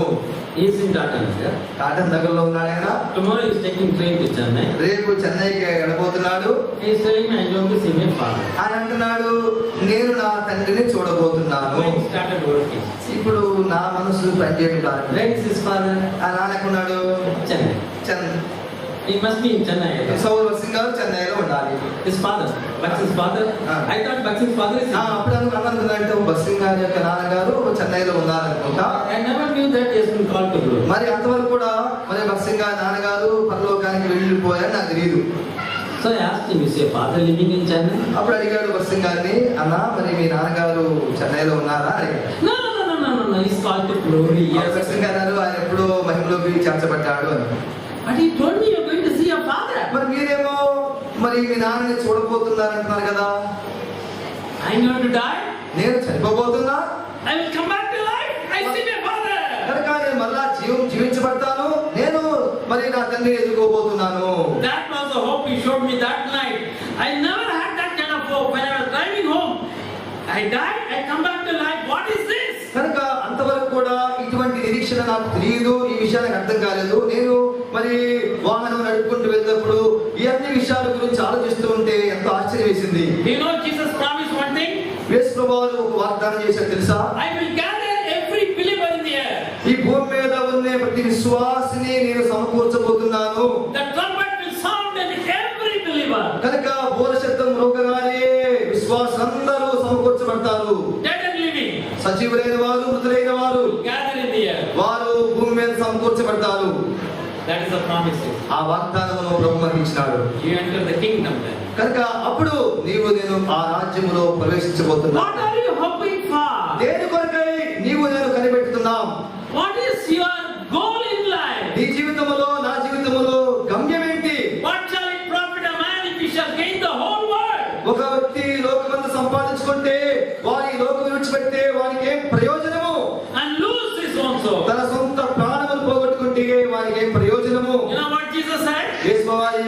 He is in Tata Nagar. Tata Nagar లో ఉన్నాడు ఆయన. Tomorrow he is taking train to Chennai. రేపు చెన్నైకి వెళ్ళబోతున్నాడు. He is saying, I'm going to see my father. ఆయన అంటున్నాడు నేను నా తండ్రిని చూడబోతున్నాను. When he started working. ఇప్పుడు నా మనసు పనిచేయడం కాదు. Where is his father? ఆ నాన్నకున్నాడు Chennai. He must be in Chennai. Sourav Singh గారు చెన్నైలో ఉండాలి. His father. Bhakt's father. I thought Bhakt's father is in అప్పుడు అనుకున్నాడంటే భక్త్ సింగ్ గారి యొక్క నాన్నగారు చెన్నైలో ఉన్నారనుకుంటా. I never knew that he has been called to glory. మరి అంతవరకు కూడా మరి భక్త్ సింగ్ గారి నాన్నగారు పరలోకానికి వెళ్ళిపోయారని నాకు తెలియదు. So I asked him, is your father living in Chennai? అప్పుడు అడిగాడు భక్త్ సింగ్ గారిని, అన్న మరి మీ నాన్నగారు చెన్నైలో ఉన్నారా అడిగాడు. No. He's called to glory. Yes. Bakht Singh గారు ఆయన ఎప్పుడో మహిమలోకి చేర్చబడ్డాడు అని. But he told me you're going to see your father. మరి మీరేమో మరి మీ నాన్నని చూడబోతున్నారంటున్నారు కదా. I'm going to die. నేను చనిపోబోతున్నా. I will come back to life. I see my father. కనుక నేను మళ్ళా జీవించబడతాను. నేను మరి నా తండ్రిని ఎదుర్కోబోతున్నాను. That was the hope he showed me that night. I never had that kind of hope. When I was driving home, I died, I come back to life. What is this? కనుక అంతవరకు కూడా ఇటువంటి నిరీక్షణ నాకు తెలియదు. ఈ విషయాలు నాకు అర్థం కాలేదు. నేను మరి వాహనం నడుపుకుంటూ వెళ్ళినప్పుడు ఈ అన్ని విషయాల గురించి ఆలోచిస్తూ ఉంటే ఎంతో ఆశ్చర్యం వేసింది. You know Jesus promised one thing. యేసు ప్రభువు ఒక వాగ్దానం చేశారు తెలుసా? I will gather every believer in the earth. ఈ భూమి మీద ఉన్న ప్రతి విశ్వాసిని నేను సమకూర్చబోతున్నాను. The trumpet will sound and every believer. కనుక బోధ శబ్దం మ్రోగగానే విశ్వాసులందరూ సమకూర్చబడతారు. Dead and living. సజీవులైన వారు మృతులైన వారు Gather in the earth. వారు భూమి మీద సమకూర్చబడతారు. That is the promise. ఆ వాగ్దానమును ప్రభువు అందించినాడు. You enter the kingdom then. కనుక అప్పుడు నేను ఆ రాజ్యములో ప్రవేశించబోతున్నా. What are you hoping for? దేని కొరకై నేను కనిపెట్టుతున్నాం? What is your goal in life? నీ జీవితంలో నా జీవితంలో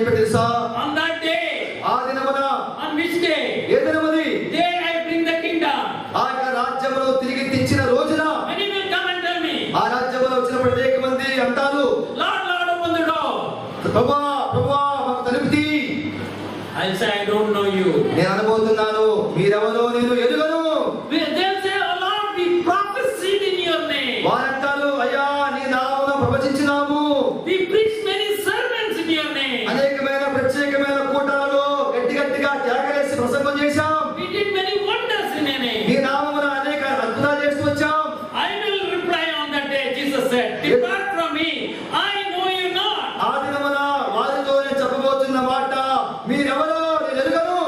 చెప్పి తెలుసా? On that day, ఆ దినమున, on which day? A దినమది? Day I bring the kingdom. ఆ యొక్క రాజ్యమును తిరిగి తెచ్చిన రోజున, Many will come and tell me, ఆ రాజ్యములో వచ్చినప్పుడు అనేక మంది అంటారు, Lord, Lord, open the door. ప్రభువా ప్రభువా మాకు తలుపు తీ. I'll say, I don't know you. నేను అనబోతున్నాను, మీరెవరో నేను ఎరుగను. They'll say, oh Lord, we prophesied in your name. వారంటారు, అయ్యా నీ నామమున ప్రవచించినాము, We preached many sermons in your name. అనేకమైన ప్రత్యేకమైన కూటాలలో గట్టి గట్టిగా త్యాగలేసి ప్రసంగం చేశాం, We did many wonders in your నీ name. నామమున అనేక అద్భుతాలు చేస్తూ వచ్చాం. I will reply on that day, Jesus said, depart from me, I know you not. ఆ దినమున వారితో నేను చెప్పబోతున్న మాట, మీరెవరో నేను ఎరుగను.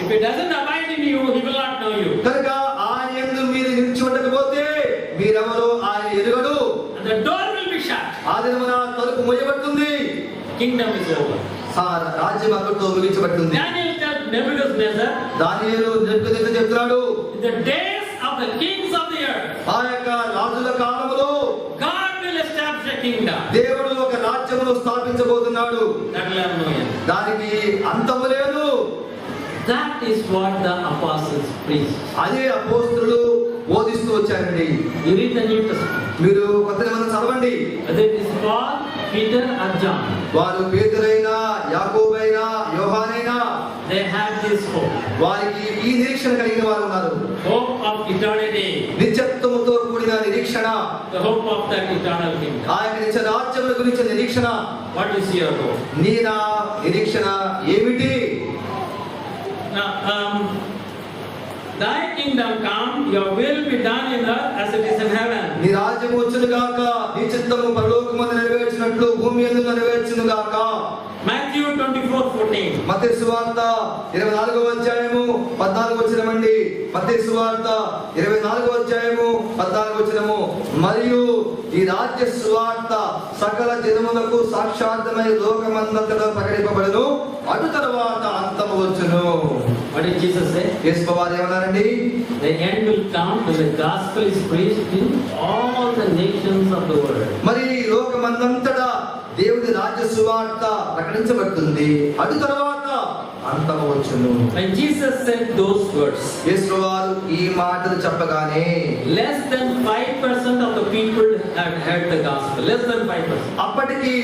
If he doesn't abide in you, he will not know you. కనుక ఆయన యందు మీరు నిలిచి ఉండకపోతే మీరెవరో ఆయన ఎరుగడు. And the door will be shut. ఆ దినమున తలుపు మూయబడుతుంది, Kingdom is over. రాజ్యం అక్కడితో ముగించబడుతుంది. Daniel told Nebuchadnezzar, దానియేలు నెబుకద్నెజరు చెప్తున్నాడు, in the days of the kings of the earth, ఆ యొక్క రాజుల కాలములో God will establish a kingdom. దేవుడు ఒక రాజ్యమును స్థాపించబోతున్నాడు, That will have no end. దానికి అంతము లేదు. That is what the apostles preached. అదే అపోస్తలులు బోధిస్తూ వచ్చారండి. You read the New Testament. మీరు కొత్త నిబంధన చదవండి. Whether it is Paul, Peter or John, వారు పేతురైనా, యాకోబైనా, యోహానైనా they had this hope. వారికి ఈ నిరీక్షణ కలిగిన వారు ఉన్నారు. Hope of eternity. నిత్యత్వముతో కూడిన నిరీక్షణ, The hope of that eternal kingdom. ఆ యొక్క నిత్య రాజ్యముల గురించి నిరీక్షణ. What is your hope? నీ నా నిరీక్షణ ఏమిటి? Now, thy kingdom come, your will be done in earth as it is in heaven. నీ రాజ్యము వచ్చును గాక, నీ చిత్తము పరలోకమందు నెరవేర్చినట్లు భూమి యందు నెరవేర్చును గాక. Matthew 24:14. మత్తయి సువార్త 24వ అధ్యాయము 14వ వచనమండి. మత్తయి సువార్త 24వ అధ్యాయము 14వ వచనము. మరియు ఈ రాజ్య సువార్త సకల జనములకు సాక్షాత్మై లోకమందంతటా ప్రకటింపబడును, అటు తరువాత అంతము వచ్చును. What did Jesus say? యేసు వారు ఏమన్నారండి? The end will come when the gospel is preached in all the nations of the world. మరి లోకమందంతటా దేవుని రాజ్య సువార్త ప్రకటించబడుతుంది, అటు తరువాత అంతము వచ్చును. When Jesus said those words, యేసు వారు ఈ మాటలు చెప్పగానే less than 5% of the people had heard the gospel. Less than 5%. అప్పటికి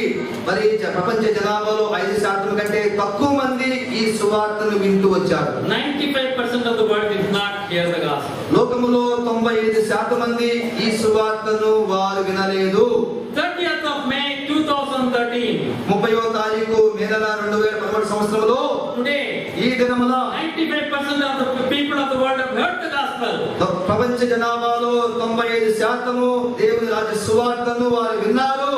మరి ప్రపంచ జనాభాలో 5% కంటే తక్కువ మంది ఈ సువార్తను వింటూ వచ్చారు. 95% of the world did not hear the gospel. లోకములో 95% మంది ఈ సువార్తను వారు వినలేదు. 30th of May 2013. 30వ తారీఖు మే నెల 2013 సంవత్సరంలో Today, ఈ దినమున 95% of the people of the world have heard the gospel. ప్రపంచ జనాభాలో 95% దేవుని రాజ్య సువార్తను వారు విన్నారు.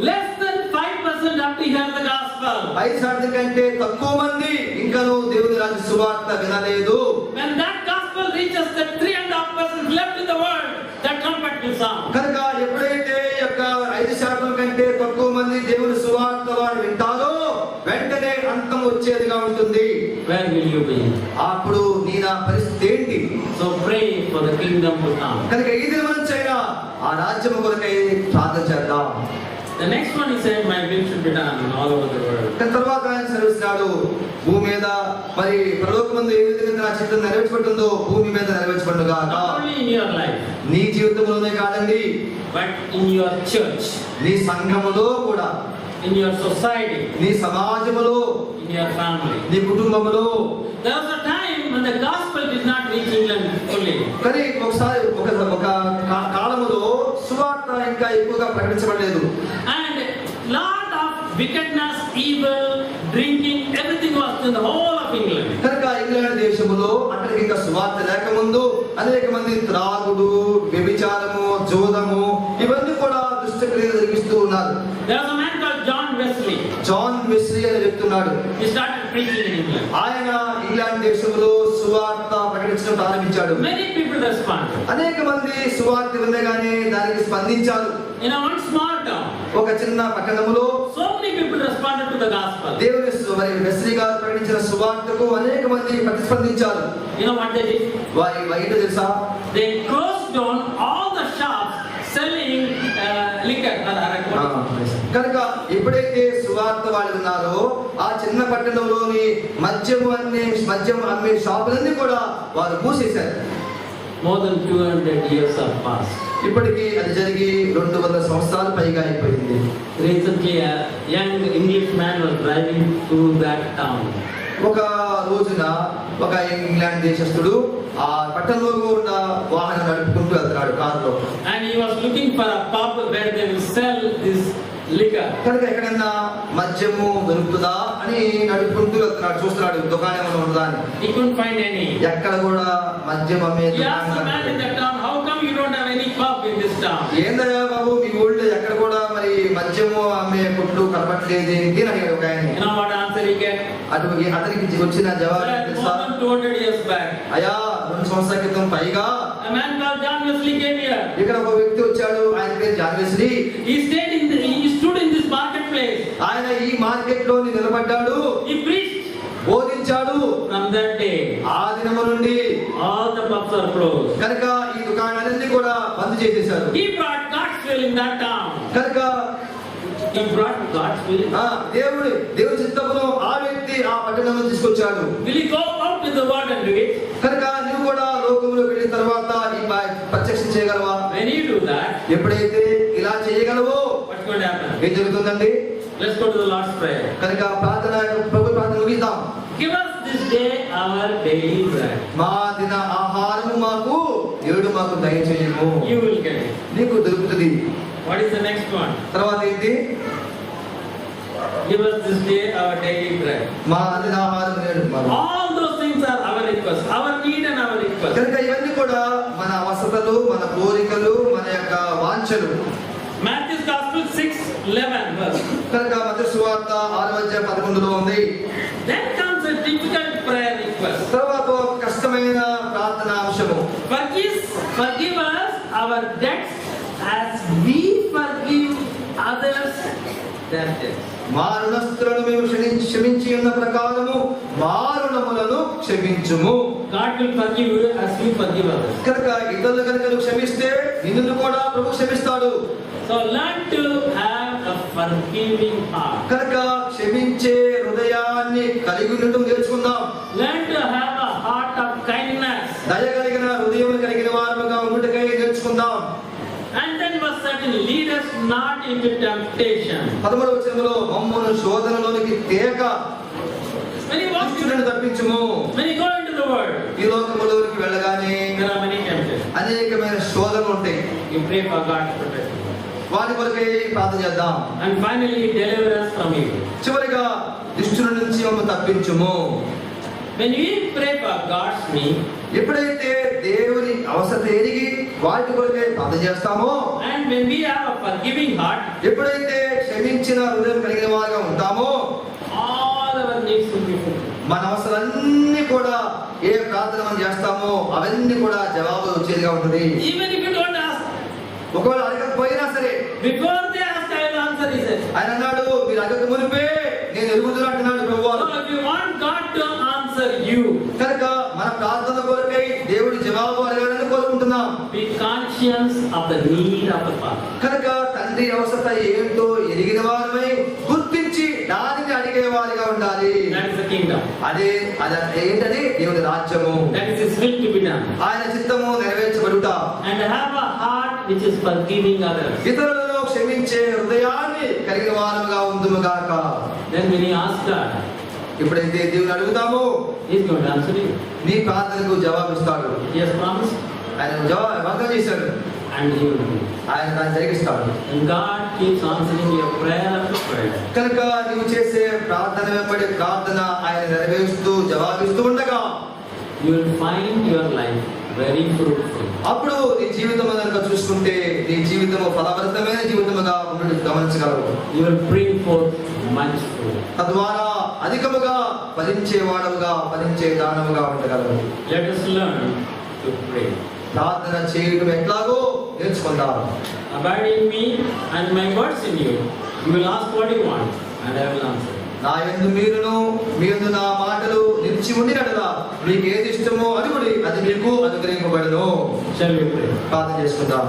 Less than 5% have to hear the gospel. 5% కంటే తక్కువ మంది ఇంకనూ దేవుని రాజ్య సువార్త వినలేదు. When that gospel reaches the 3.5% left in the world, that trumpet will sound. కనుక ఎప్పుడైతే ఈ యొక్క 5% కంటే తక్కువ మంది దేవుని సువార్త వారు వింటారో వెంటనే అంతం వచ్చేదిగా ఉంటుంది. Where will you be? అప్పుడు నీ నా పరిస్థితి ఏంటి? So pray for the kingdom to come. కనుక ఈ దినం నుంచైనా ఆ రాజ్యం కొరకై ప్రార్థన చేద్దాం. The next one he said, my will should be done all over the world. తర్వాత ఆయన సెలవిస్తున్నాడు, భూమి మీద మరి పరలోకమందు ఏ విధంగా నా చిత్తం నెరవేర్చబడుతుందో భూమి మీద నెరవేర్చబడుగా. Not only in your life, నీ జీవితంలోనే కాదండి, but in your church, నీ సంఘములో కూడా, in your society, నీ సమాజములో, in your family. నీ కుటుంబములో. There was a time when the gospel did not reach England fully. కానీ ఒకసారి ఒక కాలములో సువార్త ఇంకా ఎక్కువగా ప్రకటించబడలేదు. And lot of wickedness, evil, drinking, everything was in the whole of England. కనుక ఇంగ్లాండ్ దేశములో అక్కడికి ఇంకా సువార్త లేకముందు అనేక మంది త్రాగుడు, వ్యభిచారము, జోదము ఇవన్నీ కూడా దుష్టక్రియలు జరిగిస్తూ ఉన్నారు. There was a man called John Wesley. John Wesley అని చెప్తున్నాడు. He started preaching in England. ఆయన ఇంగ్లాండ్ దేశంలో సువార్త ప్రకటించడం ప్రారంభించాడు. Many people responded. అనేక మంది సువార్త వినగానే దానికి స్పందించారు. In a one small town, ఒక చిన్న పట్టణములో so many people responded to the gospel. దేవుని మరి వెస్లీ గారు ప్రకటించిన సువార్తకు అనేక మంది ప్రతిస్పందించారు. You know what they did? వారి బయట తెలుసా? They closed down all the shops selling liquor. కనుక ఎప్పుడైతే సువార్త వాళ్ళు ఉన్నారో ఆ చిన్న పట్టణంలోని మద్యం అమ్మే షాపులన్నీ కూడా వారు మూసేశారు. More than 200 years have passed. ఇప్పటికీ అది జరిగి 200 సంవత్సరాలు పైగా అయిపోయింది. Recently, a young Englishman was driving through that town. ఒక రోజున ఒక ఇంగ్లాండ్ దేశస్థుడు ఆ పట్టణంలో ఉన్న వాహనం నడుపుకుంటూ వెళ్తున్నాడు కారులో. And he was looking for a pub where they will sell this liquor. కనుక ఎక్కడన్నా మద్యము దొరుకుతుందా అని నడుపుకుంటూ వెళ్తున్నాడు, చూస్తున్నాడు దుకాణం ఏమైనా ఉందా అని. He couldn't find any. ఎక్కడ కూడా మద్యం అమ్మే He asked the man in that town, how come you don't have any pub in this town? ఏందయ్యా బాబు మీ ఊళ్ళో ఎక్కడ కూడా మరి మద్యము అమ్మే కొట్లు కనబట్లేదు ఏంటి అని అడిగాడు ఒక ఆయన. You know what answer he get? అతనికి వచ్చిన జవాబు తెలుసా? More than 200 years back. అయ్యా 2 సంవత్సరాల క్రితం పైగా A man called John Wesley came here. ఇక్కడ ఒక వ్యక్తి వచ్చాడు, ఆయన పేరు John Wesley. He stood in this marketplace. ఆయన ఈ మార్కెట్ లో నిలబడ్డాడు, He preached. బోధించాడు. From that day, ఆ దినము నుండి all the pubs are closed. కనుక ఈ దుకాణాలన్నీ కూడా బంద్ చేసేశారు. He brought God's will in that town. కనుక He brought God's will. దేవుడి చిత్తమును ఆ వ్యక్తి ఆ పట్టణంలో తీసుకొచ్చాడు. Will you go out with the word and do it? కనుక నువ్వు కూడా లోకంలో వెళ్ళిన తర్వాత ఈ ప్రత్యక్షం చేయగలవా? When you do that, ఎప్పుడైతే ఇలా చేయగలవో what's going to happen? ఏం జరుగుతుందండి? Let's go to the Lord's Prayer. కనుక ప్రభు ప్రార్థన ముగిద్దాం. Give us this day our daily bread. మా దిన ఆహారము మాకు నేడు మాకు దయచేయము. You will get it. నీకు దొరుకుతుంది. What is the next one? తర్వాత ఏంటి? Give us this day our daily bread. మా దిన ఆహారం నేడు మాకు. All those things are our request, our need and our request. కనుక ఇవన్నీ కూడా మన అవసరతలు, మన కోరికలు, మన యొక్క వాంఛలు. Matthew's Gospel 6:11 verse. కనుక మత్తయి సువార్త 6:11 ఉంది. Then comes a difficult prayer request. తర్వాత ఒక కష్టమైన ప్రార్థన అంశము. Forgive us our debts as we forgive others their debts. మా రుణస్తులను మేము క్షమించి ఉన్న ప్రకారము మా రుణములను క్షమించుము. God will forgive you as you forgive others. కనుక ఇతరులు కనుక నువ్వు క్షమిస్తే నిన్ను కూడా ప్రభు క్షమిస్తాడు. So learn to have a forgiving heart. కనుక క్షమించే హృదయాన్ని కలిగి ఉండటం నేర్చుకుందాం. Learn to have a heart of kindness. దయ కలిగిన హృదయం కలిగిన వారముగా ఉండుటకై నేర్చుకుందాం. And then verse 13, lead us not into temptation. 13వ వచనంలో మమ్మును శోధనలోనికి తేక When you walk దుష్టులను తప్పించుము. when you go into the world, ఈ లోకములోకి వెళ్ళగానే there are many temptations. అనేకమైన శోధనలు ఉంటాయి. You pray for God's protection. వాటి కొరకై ప్రార్థన చేద్దాం. And finally, deliver us from evil. చివరిగా దుష్టుల నుంచి మమ్మల్ని తప్పించుము. When we pray for God's need, ఎప్పుడైతే దేవుని అవసరత ఎరిగి వాటి కొరకే ప్రార్థన చేస్తామో, and when we have a forgiving heart, ఎప్పుడైతే క్షమించిన హృదయం కలిగిన వారుగా ఉంటామో, all our needs will be fulfilled. మన అవసరాలన్నీ కూడా ఏ ప్రార్థన మనం చేస్తామో అవన్నీ కూడా జవాబు వచ్చేదిగా ఉంటుంది. Even if you don't ask, ఒకవేళ అడగకపోయినా సరే, before they ask, I will answer, he said. ఆయన అన్నాడు మీరు అడగక మునిపే నేను ఎరుగుతున్నా అంటున్నాడు ప్రభువారు. So if you want God to answer you, కనుక మన ప్రార్థన కొరకై దేవుడి జవాబు అడగాలని కోరుకుంటున్నాం. be conscious of the need of the Father. కనుక తండ్రి అవసరత ఏంటో ఎరిగిన వారమై గుర్తించి దానిని అడిగే వారిగా ఉండాలి. That is the kingdom. అదే ఏంటది? దేవుని రాజ్యము. That is His will to be done. ఆయన చిత్తము నెరవేర్చబడుట. And have a heart which is forgiving others. ఇతరులను క్షమించే హృదయాన్ని కలిగిన వారముగా ఉందుముగాక. Then when you ask God, ఎప్పుడైతే దేవుని అడుగుతామో He is going to answer you. నీ ప్రార్థనకు జవాబిస్తాడు. He has promised, ఆయన వాగ్దానం చేశాడు, and He will do it. ఆయన దాన్ని జరిగిస్తాడు. And God keeps answering your prayer after prayer. కనుక నువ్వు చేసే ప్రార్థన వెంబడి ప్రార్థన ఆయన నెరవేరుస్తూ జవాబిస్తూ ఉండగా You will find your life very fruitful. అప్పుడు నీ జీవితం కనుక చూసుకుంటే నీ జీవితము ఫలభరితమైన జీవితముగా ఉండడం గమనించగలవు. You will bring forth much fruit. తద్వారా అధికముగా ఫలించేవాడవుగా ఫలించే దానముగా ఉండగలవు. Let us learn to pray. ప్రార్థన చేయడం ఎట్లాగో నేర్చుకుందాం. Abide in me and my words in you. You will ask what you want and I will answer. నా యందు మీరును మీ యందు నా మాటలు నిలిచి ఉండినట్లుగా మీకు ఏది ఇష్టమో అడుగుడి, అది మీకు అనుగ్రహింపబడును. Shall we pray? ప్రార్థన చేసుకుందాం.